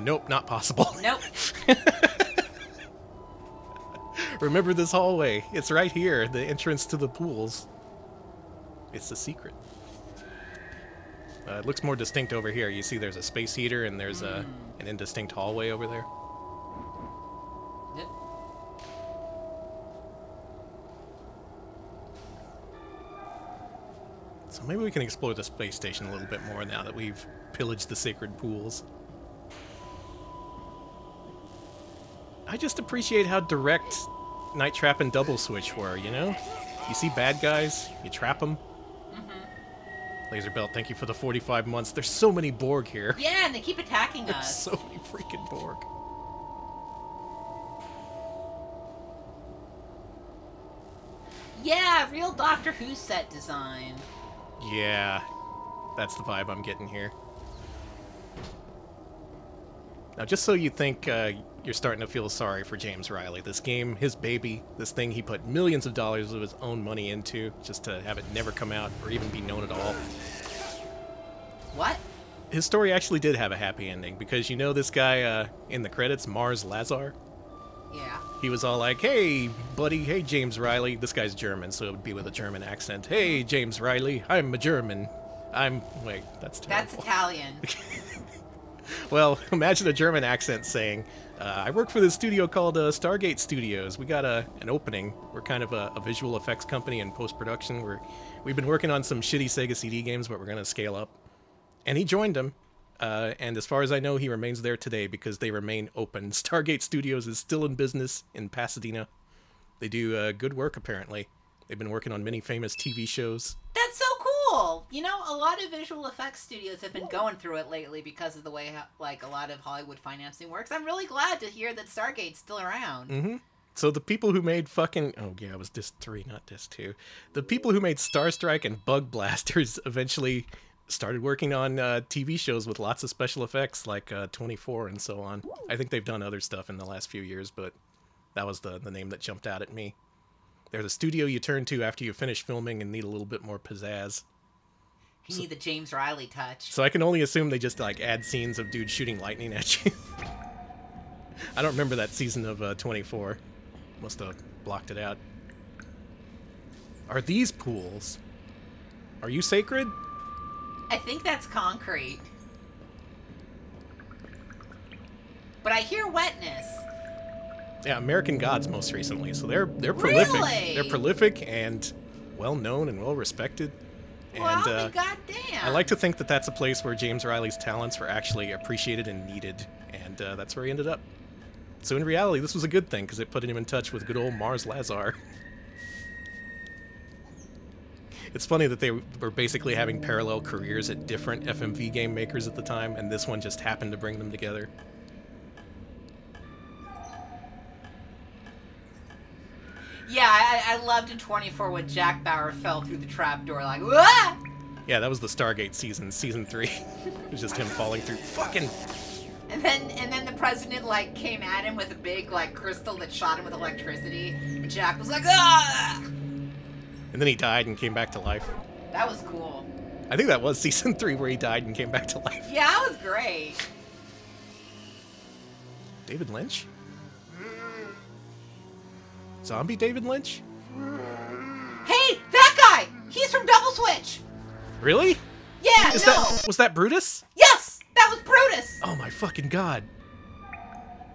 Nope, not possible. Nope. Remember this hallway. It's right here, the entrance to the pools. It's a secret. It looks more distinct over here. You see there's a space heater and there's an indistinct hallway over there. Yep. So maybe we can explore the space station a little bit more now that we've pillaged the sacred pools. I just appreciate how direct Night Trap and Double Switch were, you know? You see bad guys, you trap them. Laser Belt, thank you for the 45 months. There's so many Borg here. Yeah, and they keep attacking There's us. so many freaking Borg. Yeah, real Doctor Who set design. Yeah, that's the vibe I'm getting here. Now, just so you think you're starting to feel sorry for James Riley, this game, his baby, this thing he put millions of dollars of his own money into just to have it never come out or even be known at all. What? His story actually did have a happy ending because you know this guy in the credits, Mars Lazar? Yeah. He was all like, hey, buddy, hey, James Riley. This guy's German, so it would be with a German accent. Hey, James Riley, I'm a German. Wait, that's terrible. That's Italian. Well, imagine a German accent saying, I work for this studio called Stargate Studios. We got an opening. We're kind of a visual effects company in post-production. We've been working on some shitty Sega CD games, but we're going to scale up. And he joined them. And as far as I know, he remains there today because they remain open. Stargate Studios is still in business in Pasadena. They do good work, apparently. They've been working on many famous TV shows. That's so cool! You know, a lot of visual effects studios have been going through it lately because of the way, like, a lot of Hollywood financing works. I'm really glad to hear that Stargate's still around. Mm-hmm. So the people who made fucking... Oh, yeah, it was Disc 3, not Disc 2. The people who made Starstrike and Bug Blasters eventually started working on TV shows with lots of special effects, like 24 and so on. I think they've done other stuff in the last few years, but that was the name that jumped out at me. They're the studio you turn to after you finish filming and need a little bit more pizzazz. You need the James Riley touch. So I can only assume they just like add scenes of dudes shooting lightning at you. I don't remember that season of 24. Must have blocked it out. Are these pools? Are you sacred? I think that's concrete. But I hear wetness. Yeah, American Gods most recently. So they're prolific. Really? They're prolific and well known and well respected. Well, And goddamn. I like to think that that's a place where James Riley's talents were actually appreciated and needed, and that's where he ended up. So in reality, this was a good thing because it put him in touch with good old Mars Lazar. It's funny that they were basically having parallel careers at different FMV game makers at the time, and this one just happened to bring them together. Yeah, I loved in 24 when Jack Bauer fell through the trapdoor like, "Wah!" Yeah, that was the Stargate season 3. It was just him falling through. Fucking... And then the president, like, came at him with a big, like, crystal that shot him with electricity. And Jack was like, "Ah!" And then he died and came back to life. That was cool. I think that was season 3 where he died and came back to life. Yeah, that was great. David Lynch? Zombie David Lynch? Hey, that guy! He's from Double Switch! Really? Yeah, Was that Brutus? Yes! That was Brutus! Oh my fucking god.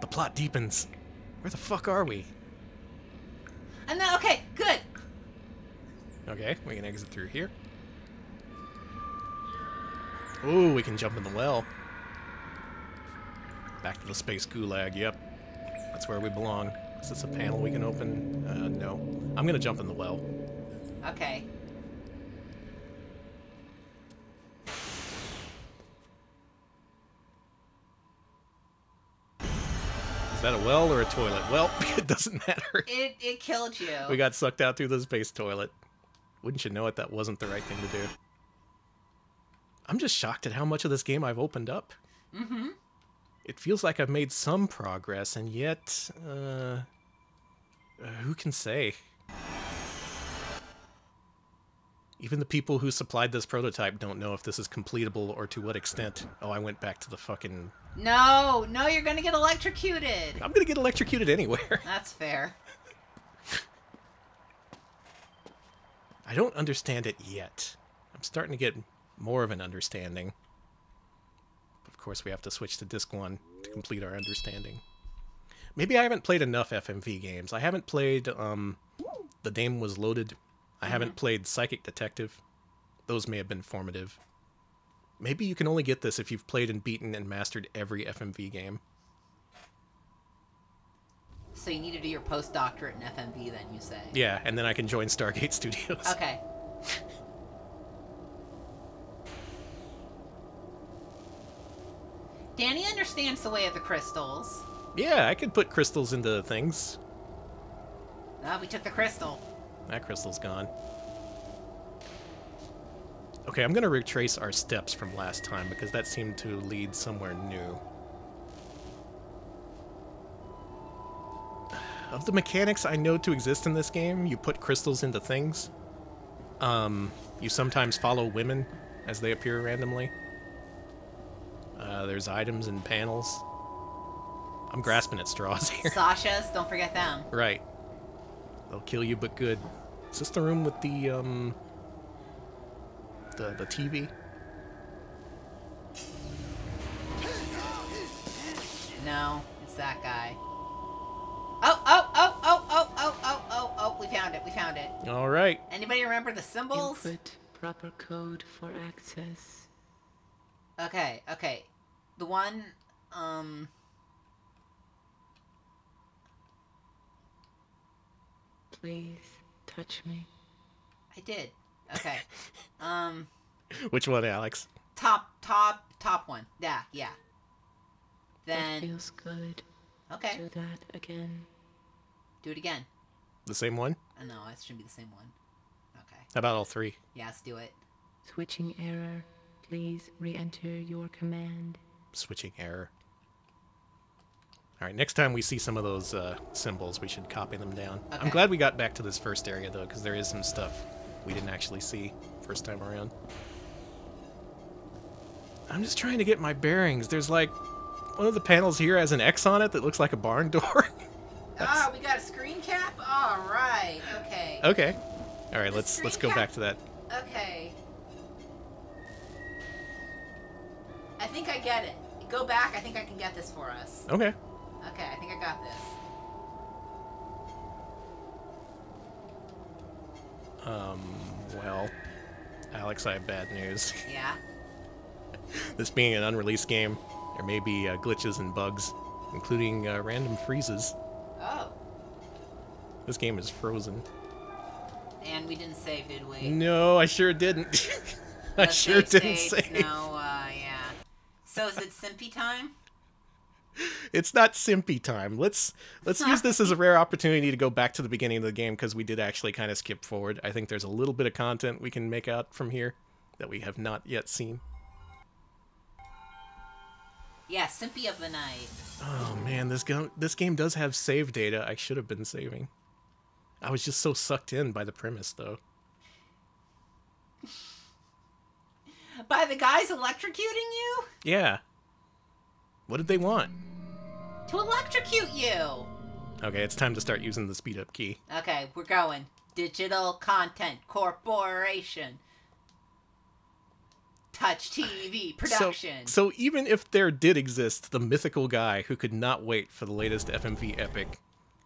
The plot deepens. Where the fuck are we? And then, okay, good. Okay, we can exit through here. Ooh, we can jump in the well. Back to the space gulag, yep. That's where we belong. Is this a panel we can open? No. I'm gonna jump in the well. Okay. Is that a well or a toilet? Well, it doesn't matter. It killed you. We got sucked out through the space toilet. Wouldn't you know it, that wasn't the right thing to do. I'm just shocked at how much of this game I've opened up. Mm-hmm. It feels like I've made some progress, and yet, who can say? Even the people who supplied this prototype don't know if this is completable or to what extent. Oh, I went back to the fucking... No, you're gonna get electrocuted. I'm gonna get electrocuted anywhere. That's fair. I don't understand it yet. I'm starting to get more of an understanding. Of course, we have to switch to disc 1 to complete our understanding. Maybe I haven't played enough FMV games. I haven't played The Dame Was Loaded. I haven't played Psychic Detective. Those may have been formative. Maybe you can only get this if you've played and beaten and mastered every FMV game. So you need to do your postdoctorate in FMV then, you say? Yeah, and then I can join Stargate Studios. Okay. Danny understands the way of the crystals. Yeah, I could put crystals into things. Ah, we took the crystal. That crystal's gone. Okay, I'm going to retrace our steps from last time because that seemed to lead somewhere new. Of the mechanics I know to exist in this game, you put crystals into things. You sometimes follow women as they appear randomly. There's items and panels. I'm grasping at straws here. Sasha's, don't forget them. Right. They'll kill you, but good. Is this the room with the TV? No, it's that guy. Oh, we found it, we found it. All right. Anybody remember the symbols? Input proper code for access. Okay. The one, Please touch me. I did. Okay. Which one, Alex? Top one. Yeah. That Then, feels good. okay, Do that again. do it again. The same one? Oh, no, it shouldn't be the same one. Okay. How about all three? Yeah, let's do it. Switching error. Please re-enter your command. Switching error. All right, next time we see some of those symbols, we should copy them down. Okay. I'm glad we got back to this first area, though, because there is some stuff we didn't actually see first time around. I'm just trying to get my bearings. There's, like, one of the panels here has an X on it that looks like a barn door. Ah, we got a screen cap? All right, okay. Okay. All right, The let's screen go cap- back to that. Okay. I think I get it. Go back, I think I can get this for us. Okay. Okay, I think I got this. Well, Alex, I have bad news. Yeah? This being an unreleased game, there may be glitches and bugs, including random freezes. Oh. This game is frozen. And we didn't save, did we? No, I sure didn't. I No sure didn't states, save. No, yeah. So is it Simpy time? It's not simpy time. Let's use this as a rare opportunity to go back to the beginning of the game because we did actually kind of skip forward. I think there's a little bit of content we can make out from here that we have not yet seen. Yeah, Simpy of the night. Oh man, this game does have save data I should have been saving. I was just so sucked in by the premise, though. By the guys electrocuting you? Yeah. What did they want? To electrocute you! Okay, it's time to start using the speed up key. Okay, we're going. Digital Content Corporation. Touch TV production. So even if there did exist the mythical guy who could not wait for the latest FMV epic,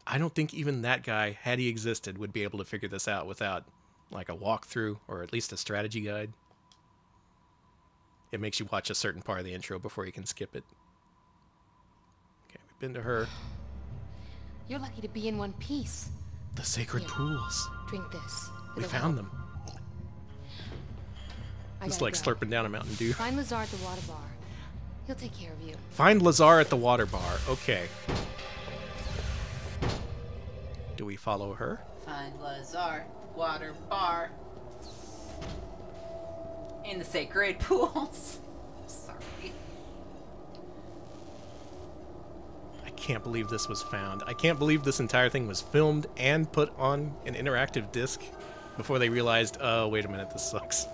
I don't think even that guy, had he existed, would be able to figure this out without, like, a walkthrough or at least a strategy guide. It makes you watch a certain part of the intro before you can skip it. Okay, we've been to her. You're lucky to be in one piece. The sacred Here. pools. Drink this. We It'll found help. them. I It's gotta like go. slurping down a Mountain Dew. Find Lazar at the water bar. He'll take care of you. Find Lazar at the water bar. Okay. Do we follow her? Find Lazar, water bar. In the sacred pools. Sorry. I can't believe this was found. I can't believe this entire thing was filmed and put on an interactive disc before they realized, oh, wait a minute, this sucks.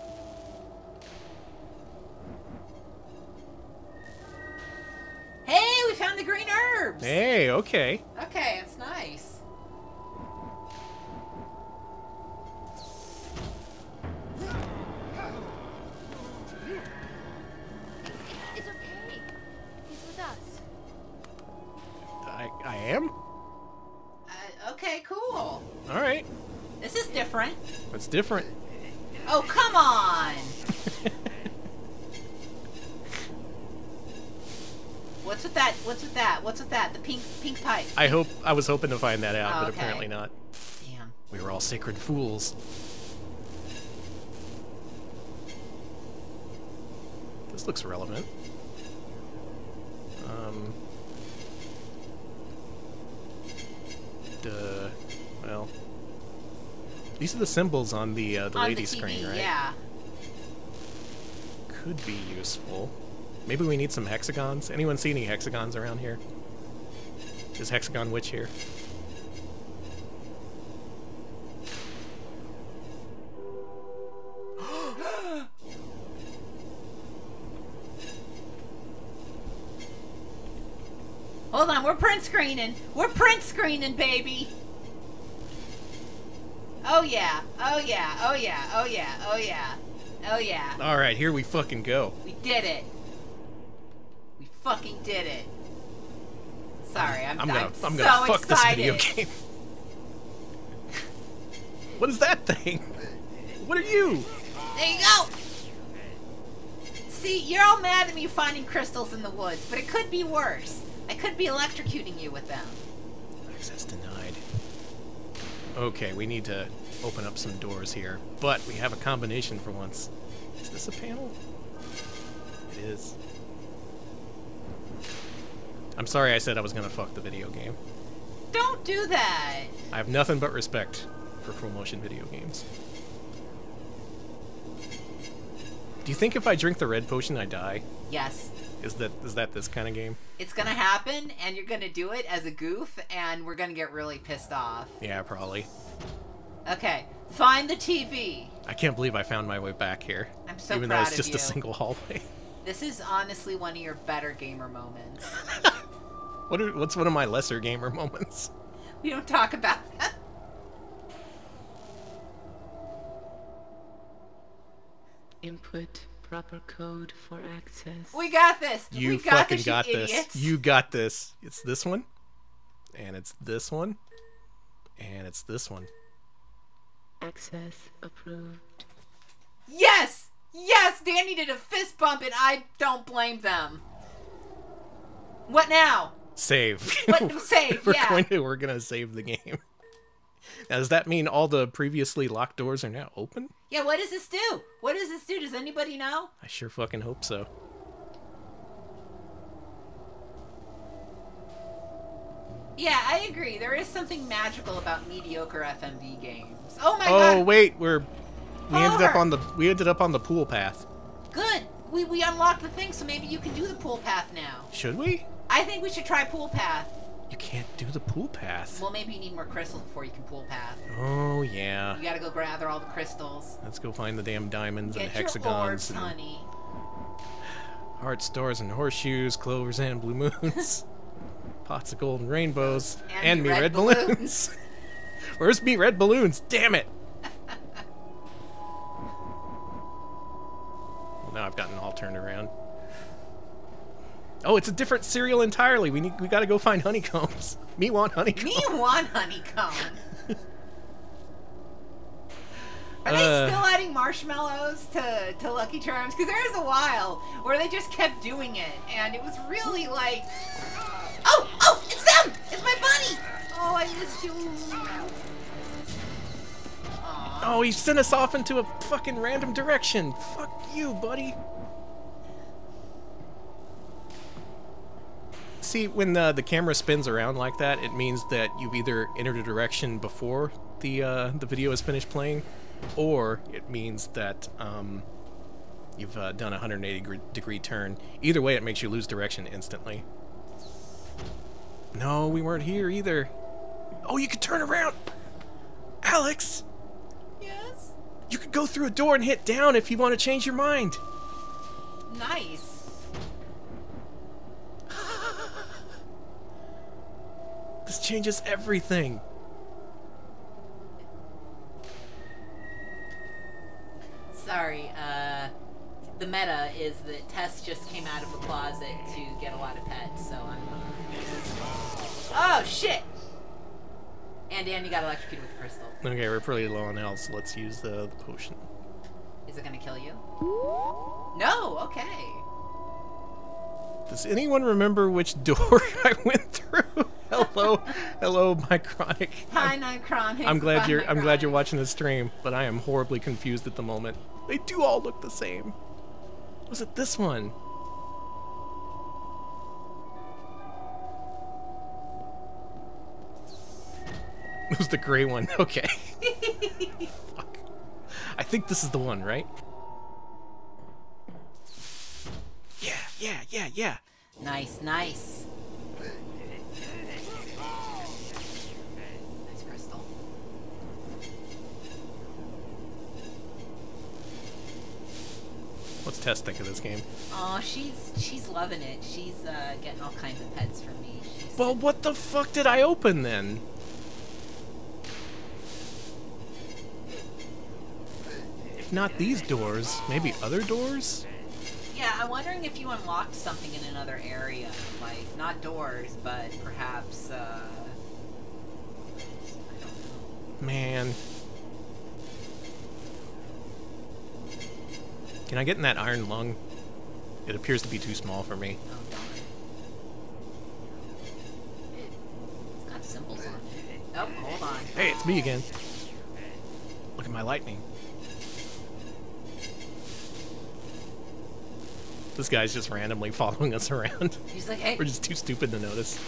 Hey, we found the green herbs! Hey, okay. Okay, that's nice. am? Okay, cool. All right. This is different. It's different. Oh, come on! What's with that? What's with that? What's with that? The pink pipe. I was hoping to find that out, Oh, but okay. apparently not. Damn. We were all sacred fools. This looks relevant. Well, these are the symbols on the On lady the TV, screen, right? Yeah. Could be useful. Maybe we need some hexagons. Anyone see any hexagons around here? Is Hexagon Witch here? Hold on, we're print screening. We're print screening, baby. Oh yeah. Oh yeah. Oh yeah. Oh yeah. Oh yeah. Oh yeah. All right, here we fucking go. We did it. We fucking did it. Sorry, I'm gonna so fuck excited. this video game. What is that thing? What are you? There you go. See, you're all mad at me finding crystals in the woods, but it could be worse. I could be electrocuting you with them. Access denied. Okay, we need to open up some doors here, but we have a combination for once. Is this a panel? It is. I'm sorry I said I was gonna fuck the video game. Don't do that. I have nothing but respect for full motion video games. Do you think if I drink the red potion I die? Yes. Is that this kind of game? It's gonna happen, and you're gonna do it as a goof, and we're gonna get really pissed off. Yeah, probably. Okay, find the TV. I can't believe I found my way back here. I'm so even though proud it's of just you. a single hallway. This is honestly one of your better gamer moments. What's one of my lesser gamer moments? We don't talk about that. Input proper code for access. We got this. You we fucking this, got you this. idiots. You got this. It's this one, and it's this one, and it's this one. Access approved. Yes! Yes! Danny did a fist bump, and I don't blame them. What now? Save. What? Save, yeah. We're gonna save the game. Now, does that mean all the previously locked doors are now open? Yeah, what does this do? What does this do? Does anybody know? I sure fucking hope so. Yeah, I agree. There is something magical about mediocre FMV games. Oh my Oh god! wait, we ended up Over. on the pool path. Good! We unlocked the thing, so maybe you can do the pool path now. Should we? I think we should try pool path. You can't do the pool path. Well, maybe you need more crystals before you can pool path. Oh yeah. You gotta go gather all the crystals. Let's go find the damn diamonds and Get your hexagons orbs, and honey. heart stars and horseshoes, clovers and blue moons, pots of golden rainbows, and me red balloons. Where's me red balloons? Damn it! Well, now I've gotten all turned around. Oh, it's a different cereal entirely. We gotta go find honeycombs. Me want honeycomb. Me want honeycomb. Are they still adding marshmallows to Lucky Charms? Because there was a while where they just kept doing it, and it was really like... Oh, it's them! It's my bunny! Oh, I missed you. Aw. Oh, he sent us off into a fucking random direction. Fuck you, buddy. See, when the camera spins around like that, it means that you've either entered a direction before the video is finished playing, or it means that you've done a 180-degree turn. Either way, it makes you lose direction instantly. No, we weren't here either. Oh, you could turn around! Alex! Yes? You could go through a door and hit down if you want to change your mind. Nice. This changes everything. Sorry, the meta is that Tess just came out of the closet to get a lot of pets, so I'm... Oh, shit! And Andy got electrocuted with the crystal. Okay, we're pretty low on health, so let's use the potion. Is it gonna kill you? No, okay. Does anyone remember which door I went through? Hello, hello, my chronic. Hi, Nightcron. I'm glad you're watching this stream, but I am horribly confused at the moment. They do all look the same. Was it this one? It was the gray one. Okay. Fuck. I think this is the one, right? Yeah. Nice, nice. Nice crystal. What's Tess think of this game? Oh, she's loving it. She's getting all kinds of pets from me. Well, what the fuck did I open then? If not these doors, maybe other doors? Yeah, I'm wondering if you unlocked something in another area. Like, not doors, but perhaps, I don't know. Man. Can I get in that iron lung? It appears to be too small for me. Oh, darn. It's got symbols on it. Oh, hold on. Hey, it's me again. Look at my lightning. This guy's just randomly following us around. He's like, hey. We're just too stupid to notice.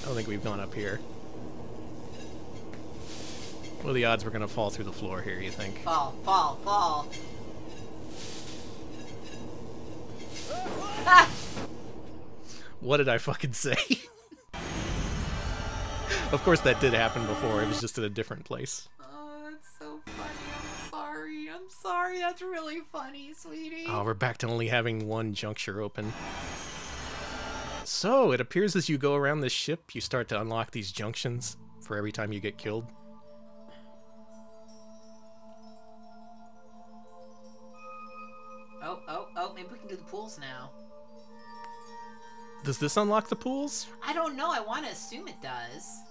I don't think we've gone up here. What are the odds we're gonna fall through the floor here, you think? Fall. Ah! What did I fucking say? Of course that did happen before, it was just at a different place. Oh, that's so funny. I'm sorry. That's really funny, sweetie. Oh, we're back to only having one juncture open. So, it appears as you go around this ship, you start to unlock these junctions for every time you get killed. Oh, maybe we can do the pools now. Does this unlock the pools? I don't know. I want to assume it does.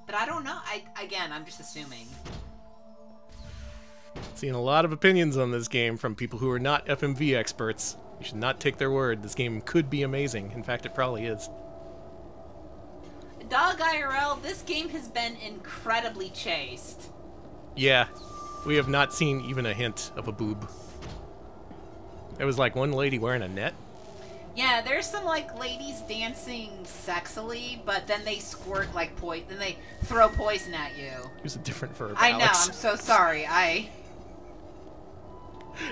But I don't know. I'm just assuming. Seeing a lot of opinions on this game from people who are not FMV experts. You should not take their word. This game could be amazing. In fact, it probably is. Dog IRL, this game has been incredibly chaste. Yeah, we have not seen even a hint of a boob. There was like one lady wearing a net. Yeah, there's some like ladies dancing sexily, but then they squirt like poison. Then they throw poison at you. There's a different verb. I know. Alex. I'm so sorry.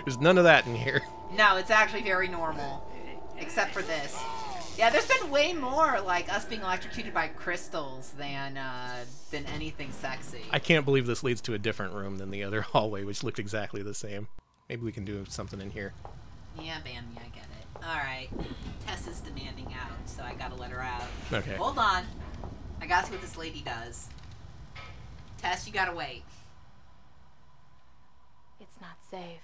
There's none of that in here. No, it's actually very normal, except for this. Yeah, there's been way more like us being electrocuted by crystals than anything sexy. I can't believe this leads to a different room than the other hallway, which looked exactly the same. Maybe we can do something in here. Yeah, ban me. I get it. All right. Tess is demanding out, so I gotta let her out. Okay. Hold on. I gotta see what this lady does. Tess, you gotta wait. It's not safe.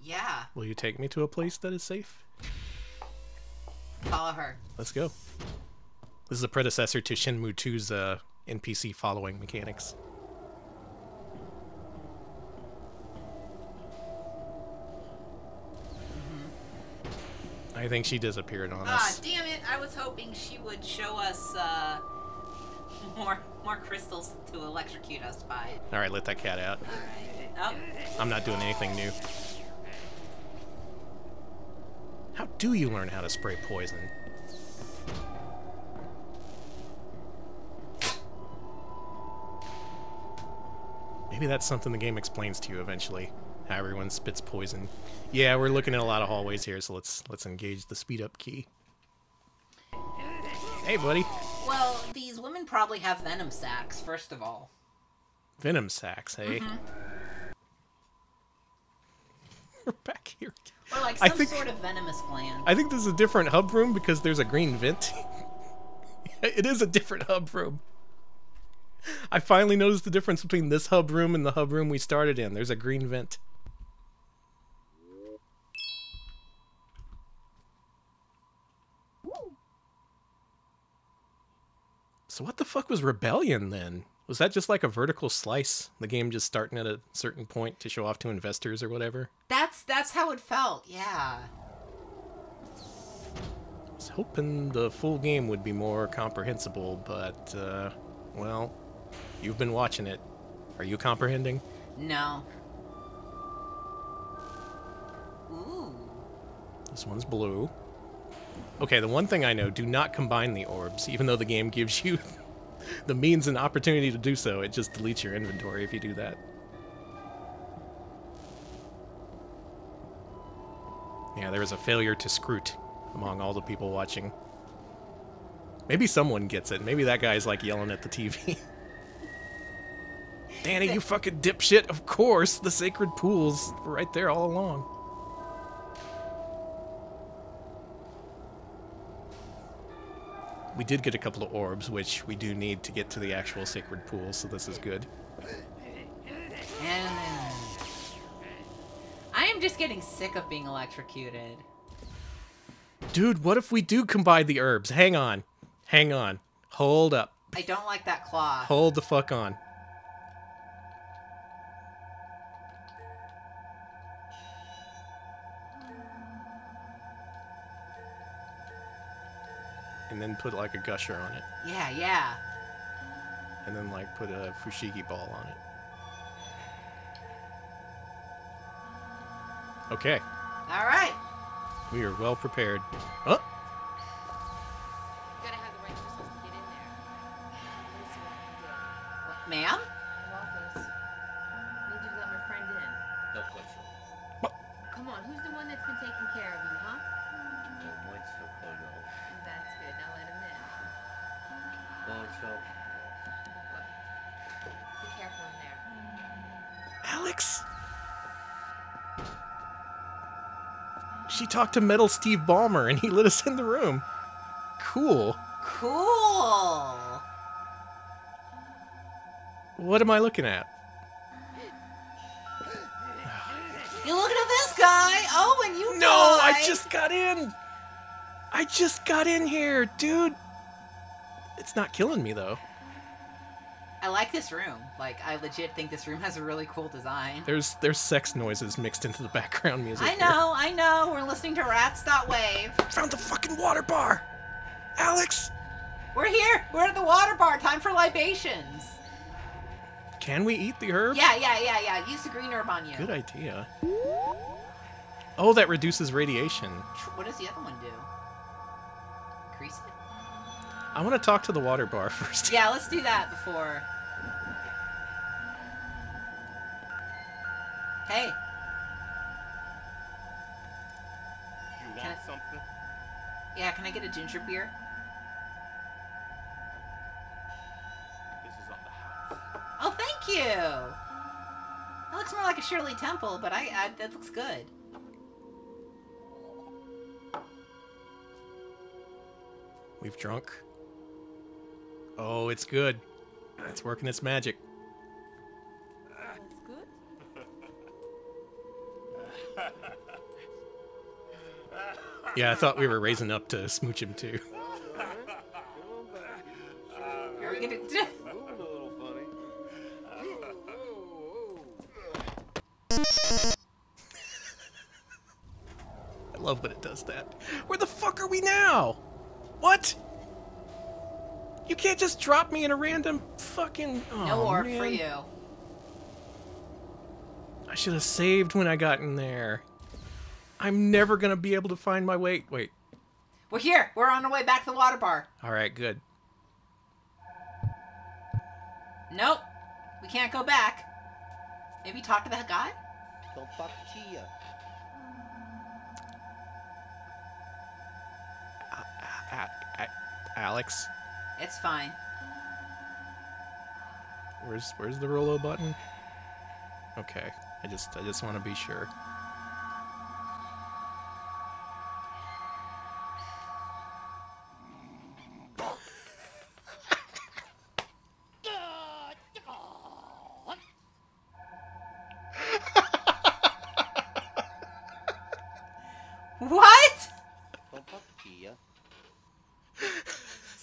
Yeah. Will you take me to a place that is safe? Follow her. Let's go. This is a predecessor to Shenmue 2's NPC following mechanics. I think she disappeared on us. Ah, damn it! I was hoping she would show us more crystals to electrocute us by. All right, let that cat out. All right. Oh. I'm not doing anything new. How do you learn how to spray poison? Maybe that's something the game explains to you eventually. How everyone spits poison. Yeah, we're looking at a lot of hallways here, so let's engage the speed up key. Hey, buddy. Well, these women probably have venom sacs, first of all. Venom sacs, hey? Mm-hmm. We're back here. Or like some sort of venomous gland. I think this is a different hub room because there's a green vent. It is a different hub room. I finally noticed the difference between this hub room and the hub room we started in. There's a green vent. So what the fuck was Rebellion then? Was that just like a vertical slice? The game just starting at a certain point to show off to investors or whatever? That's how it felt, yeah. I was hoping the full game would be more comprehensible, but, well, you've been watching it. Are you comprehending? No. Ooh. This one's blue. Okay, the one thing I know, do not combine the orbs, even though the game gives you the means and opportunity to do so. It just deletes your inventory if you do that. Yeah, there was a failure to scrut among all the people watching. Maybe someone gets it. Maybe that guy's like yelling at the TV. Danny, you fucking dipshit. Of course, the sacred pools were right there all along. We did get a couple of orbs, which we do need to get to the actual sacred pool, so this is good. And I am just getting sick of being electrocuted. Dude, what if we do combine the herbs? Hang on. Hang on. Hold up. I don't like that claw. Hold the fuck on. And then put like a gusher on it. Yeah, yeah. And then like put a fushigi ball on it. Okay. All right. We are well prepared. Oh! You gotta have the right crystals to get in there. Let me see what I can do. What, ma'am? Office. Need you to let my friend in. No question. Come on, who's the one that's been taking care of you, huh? That's good. Now let him in. Look, be careful in there. Alex! She talked to Metal Steve Ballmer and he let us in the room. Cool. Cool. What am I looking at? You're looking at this guy. Oh, and you No, died. I just got in. I just got in here, dude. It's not killing me though. I like this room. Like, I legit think this room has a really cool design. There's sex noises mixed into the background music. I know. We're listening to Rats.wave. Found the fucking water bar. Alex, We're here. We're at the water bar. Time for libations. can we eat the herb? Yeah. Use the green herb on you. Good idea. Oh, that reduces radiation. What does the other one do? Increase it? I want to talk to the water bar first. Yeah, let's do that before. Hey. You Can want I- something? Yeah, can I get a ginger beer? This is on the house. Oh, thank you. That looks more like a Shirley Temple, but that looks good. We've drunk. Oh, it's good. It's working its magic. That's good. Yeah, I thought we were raising up to smooch him too. Are we gonna? Moving a little funny. I love when it does that. Where the fuck are we now? What? You can't just drop me in a random fucking... Oh, No orb man. for you. I should have saved when I got in there. I'm never gonna be able to find my way. Wait. We're here. We're on our way back to the water bar. Alright, good. Nope. We can't go back. Maybe talk to that guy? Don't fuck Chia. Alex, It's fine. where's the Rolo button? Okay, I just want to be sure. What? Don't fuck Chia.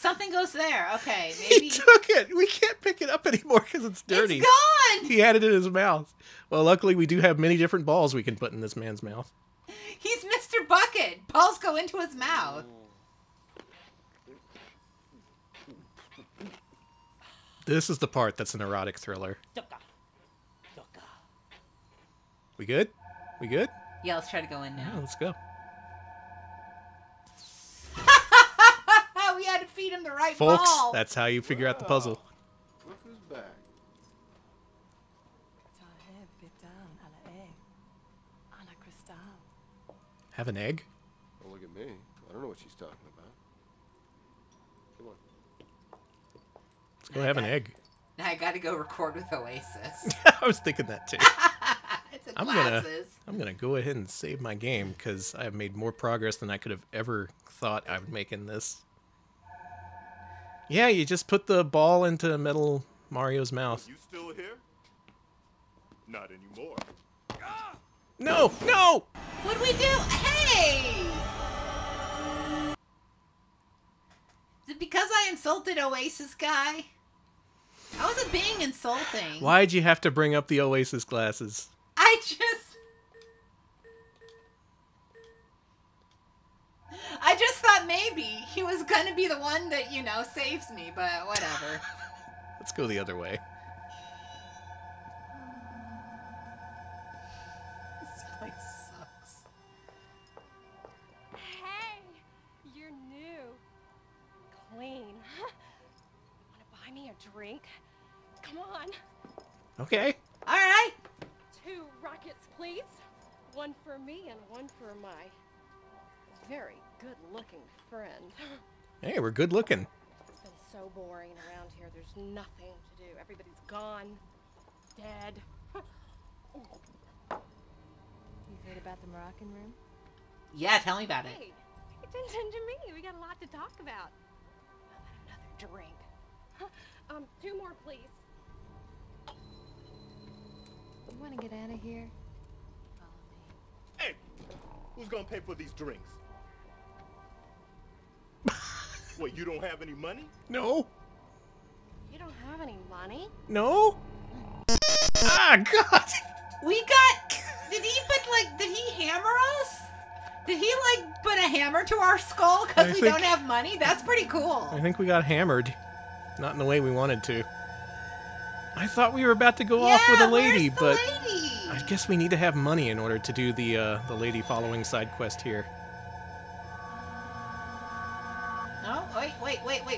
Something goes there. Okay, He maybe. took it. We can't pick it up anymore because it's dirty. It's gone! He had it in his mouth. Well, luckily we do have many different balls we can put in this man's mouth. He's Mr. Bucket. Balls go into his mouth. This is the part that's an erotic thriller. We good? We good? Yeah, let's try to go in Yeah, now. let's go. We had to feed him the right Folks, ball. that's how you figure out the puzzle. Look who's back. Have an egg? Don't look at me. I don't know what she's talking about. Come on. Let's go have an egg. Now I gotta go record with Oasis. I was thinking that too. It's in I'm glasses. gonna go ahead and save my game because I have made more progress than I could have ever thought I would make in this. Yeah, you just put the ball into Metal Mario's mouth. You still here? Not anymore. No, no! What'd we do? Hey! Is it because I insulted Oasis guy? I wasn't being insulting. Why'd you have to bring up the Oasis glasses? I just thought maybe he was gonna be the one that, you know, saves me, but whatever. Let's go the other way. This place sucks. Hey, you're new. Clean. Wanna buy me a drink? Come on. Okay. Alright. 2 rockets, please. One for me and one for my very good-looking friend. Hey, we're good looking. It's been so boring around here. There's nothing to do. Everybody's gone. Dead. You heard about the Moroccan room? Yeah, tell me about it. Hey, pay attention to me. We got a lot to talk about. How about another drink? 2 more, please. You want to get out of here? Follow me. Hey, who's gonna pay for these drinks? What, you don't have any money? No. You don't have any money? No. Ah, God. We got... Did he hammer us? Did he, like, put a hammer to our skull because we don't have money? That's pretty cool. I think we got hammered. Not in the way we wanted to. I thought we were about to go off with a lady, where's the but lady? I guess we need to have money in order to do the lady following side quest here. No? Wait.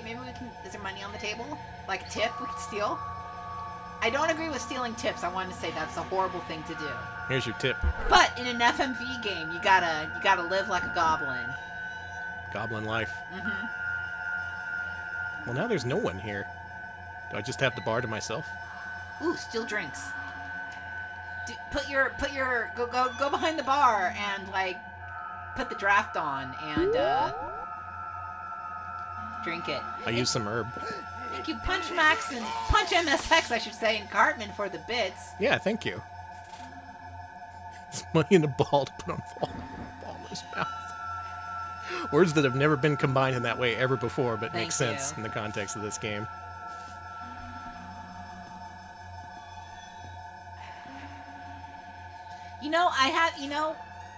Maybe we can... Is there money on the table? Like a tip we could steal? I don't agree with stealing tips. I wanted to say that's a horrible thing to do. Here's your tip. But in an FMV game, you gotta live like a goblin. Goblin life. Mm-hmm. Well, now there's no one here. Do I just have the bar to myself? Ooh, steal drinks. Go behind the bar and like put the draft on and drink it. I use some herb. Thank you, Punch Max and Punch MSX, I should say, and Cartman for the bits. Yeah, thank you. It's money in a ball to put on Ballmer's mouth. Words that have never been combined in that way ever before, but make sense in the context of this game.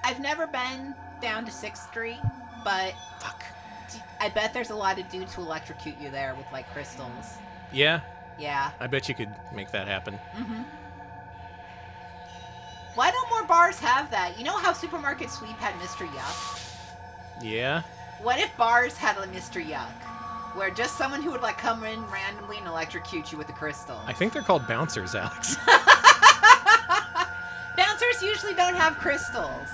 I've never been down to 6th Street, but Fuck. I bet there's a lot of dudes who electrocute you there with, like, crystals. Yeah? Yeah. I bet you could make that happen. Mm-hmm. Why don't more bars have that? You know how Supermarket Sweep had Mr. Yuck? Yeah? What if bars had a Mr. Yuck? Where just someone who would, like, come in randomly and electrocute you with a crystal. I think they're called bouncers, Alex. Bouncers usually don't have crystals.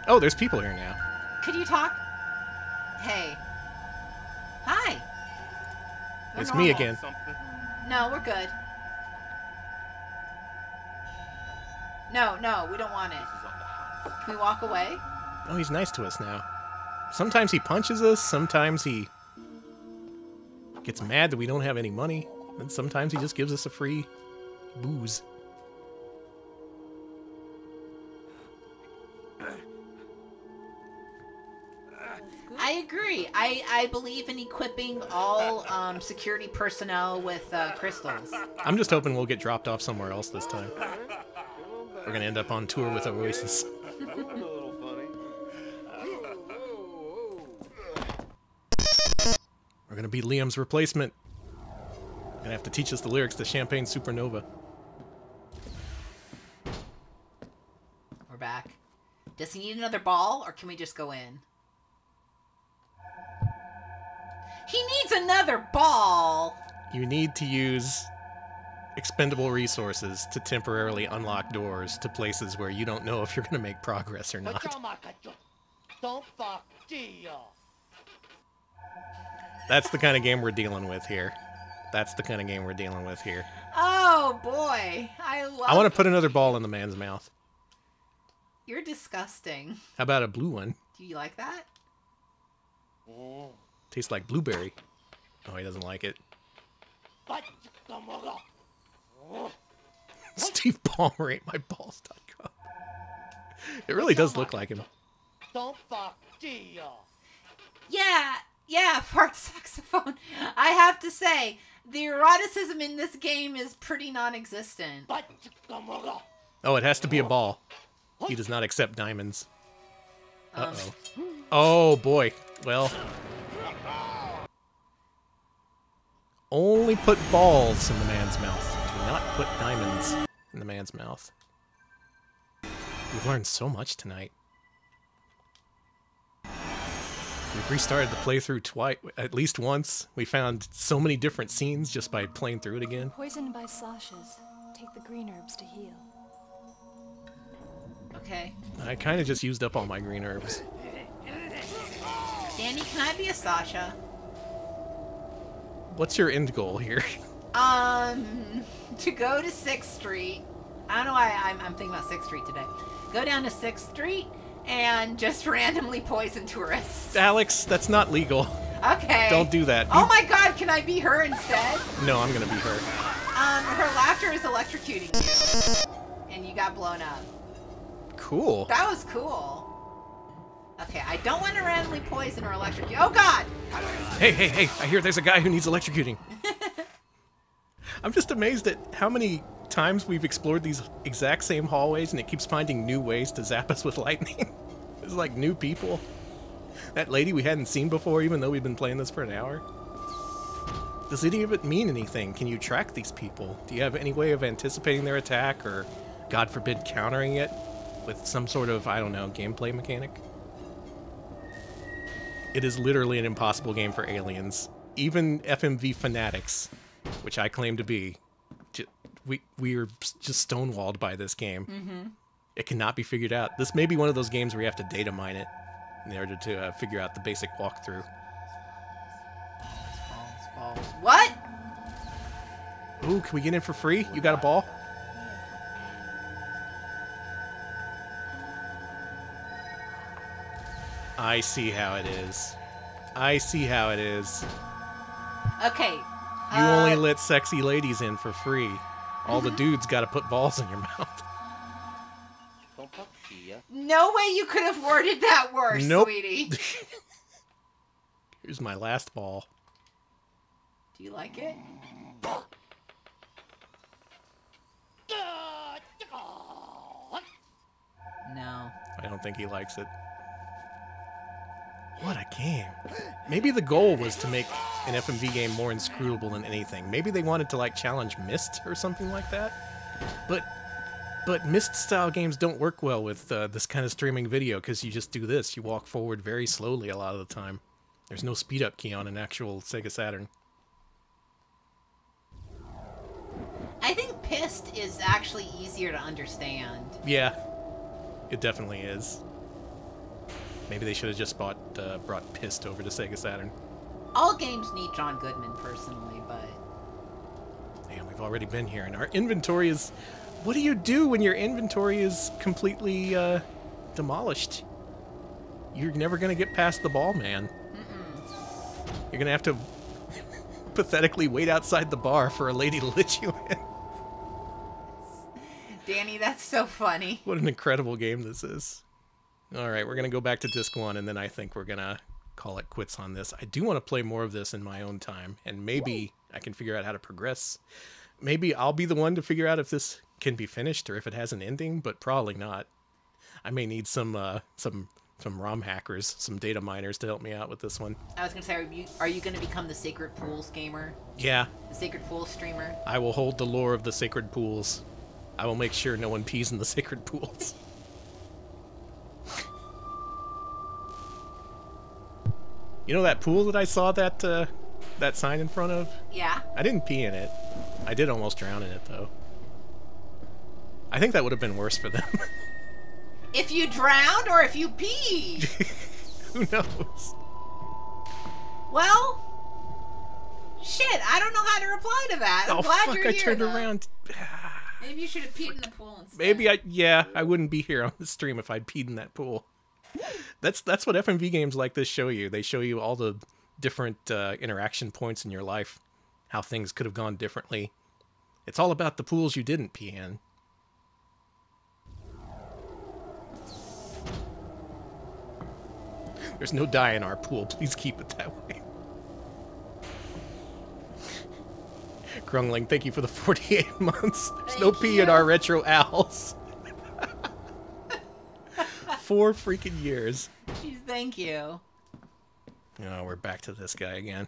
Oh, there's people here now. Could you talk? Hey. Hi. We're It's me normal. again. Something? No, we're good. No, we don't want it. This is on the house. Can we walk away? Oh, he's nice to us now. Sometimes he punches us, sometimes he gets mad that we don't have any money, and sometimes he just gives us a free booze. I agree. I believe in equipping all security personnel with crystals. I'm just hoping we'll get dropped off somewhere else this time. We're gonna end up on tour with Oasis. That was a little funny. We're gonna be Liam's replacement. Gonna have to teach us the lyrics to Champagne Supernova. We're back. Does he need another ball, or can we just go in? He needs another ball! You need to use expendable resources to temporarily unlock doors to places where you don't know if you're gonna make progress or not. That's the kind of game we're dealing with here. That's the kind of game we're dealing with here. Oh, boy. I want to put another ball in the man's mouth. You're disgusting. How about a blue one? Do you like that? Tastes like blueberry. Oh, he doesn't like it. Steve Ballmer ate my balls.com. It really does look like him. Yeah, fart saxophone. I have to say, the eroticism in this game is pretty non-existent. Oh, it has to be a ball. He does not accept diamonds. Uh-oh. Oh, boy. Well. Only put balls in the man's mouth. Do not put diamonds in the man's mouth. We've learned so much tonight. We've restarted the playthrough twice, at least once. We found so many different scenes just by playing through it again. Poisoned by Sasha's. Take the green herbs to heal. Okay. I kind of just used up all my green herbs. Danny, can I be a Sasha? What's your end goal here? To go to 6th Street. I don't know why I'm thinking about 6th Street today. Go down to 6th Street and just randomly poison tourists. Alex, that's not legal. Okay. Don't do that. Oh my god, can I be her instead? No, I'm gonna be her. Her laughter is electrocuting you. And you got blown up. Cool. That was cool. Okay, I don't want to randomly poison or electrocute. Oh god! Hey, I hear there's a guy who needs electrocuting. I'm just amazed at how many times we've explored these exact same hallways and it keeps finding new ways to zap us with lightning. There's like new people. That lady we hadn't seen before, even though we've been playing this for an hour. Does any of it mean anything? Can you track these people? Do you have any way of anticipating their attack or, God forbid, countering it with some sort of, I don't know, gameplay mechanic? It is literally an impossible game for aliens. Even FMV fanatics, which I claim to be, we are just stonewalled by this game. Mm-hmm. It cannot be figured out. This may be one of those games where you have to data mine it in order to figure out the basic walkthrough. Balls. What? Ooh, can we get in for free? You got a ball? I see how it is. I see how it is. Okay. You only let sexy ladies in for free. All the dudes gotta put balls in your mouth. No way you could have worded that worse, nope. Sweetie. Here's my last ball. Do you like it? No. I don't think he likes it. What a game. Maybe the goal was to make an FMV game more inscrutable than anything. Maybe they wanted to like challenge Myst or something like that. But Myst-style games don't work well with this kind of streaming video because you just do this. You walk forward very slowly a lot of the time. There's no speed-up key on an actual Sega Saturn. I think pissed is actually easier to understand. Yeah, it definitely is. Maybe they should have just brought Pissed over to Sega Saturn. All games need John Goodman, personally, but... Man, we've already been here, and our inventory is... What do you do when your inventory is completely demolished? You're never going to get past the ball, man. You're going to have to pathetically wait outside the bar for a lady to let you in. Danny, that's so funny. What an incredible game this is. Alright, we're going to go back to Disc 1, and then I think we're going to call it quits on this. I do want to play more of this in my own time, and maybe I can figure out how to progress. Maybe I'll be the one to figure out if this can be finished or if it has an ending, but probably not. I may need some ROM hackers, some data miners to help me out with this one. I was gonna say, are you gonna become the Sacred Pools gamer? Yeah. The Sacred Pools streamer? I will hold the lore of the Sacred Pools. I will make sure no one pees in the Sacred Pools. You know that pool that I saw that sign in front of? Yeah. I didn't pee in it. I did almost drown in it, though. I think that would have been worse for them. If you drowned or if you peed? Who knows? Well, shit, I don't know how to reply to that. I'm glad you're here. I turned around. Maybe you should have peed in the pool instead. Maybe I wouldn't be here on the stream if I'd peed in that pool. That's what FMV games like this show you. They show you all the different interaction points in your life, how things could have gone differently. It's all about the pools you didn't pee in. There's no dye in our pool. Please keep it that way. Grungling, thank you for the 48 months. There's no pee in our retro owls. 4 freaking years. Jeez, thank you. Oh, we're back to this guy again.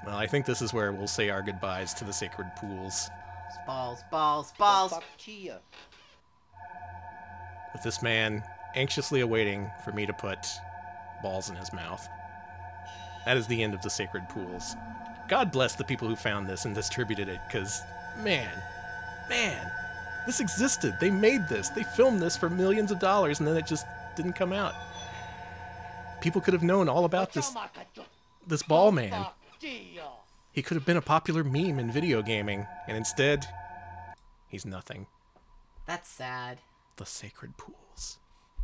Well, I think this is where we'll say our goodbyes to the Sacred Pools. Balls, balls, balls. With this man anxiously awaiting for me to put balls in his mouth. That is the end of the Sacred Pools. God bless the people who found this and distributed it, because, man, this existed. They made this. They filmed this for millions of dollars, and then it just didn't come out. People could have known all about this ball man. He could have been a popular meme in video gaming, and instead, he's nothing. That's sad. The Sacred Pools.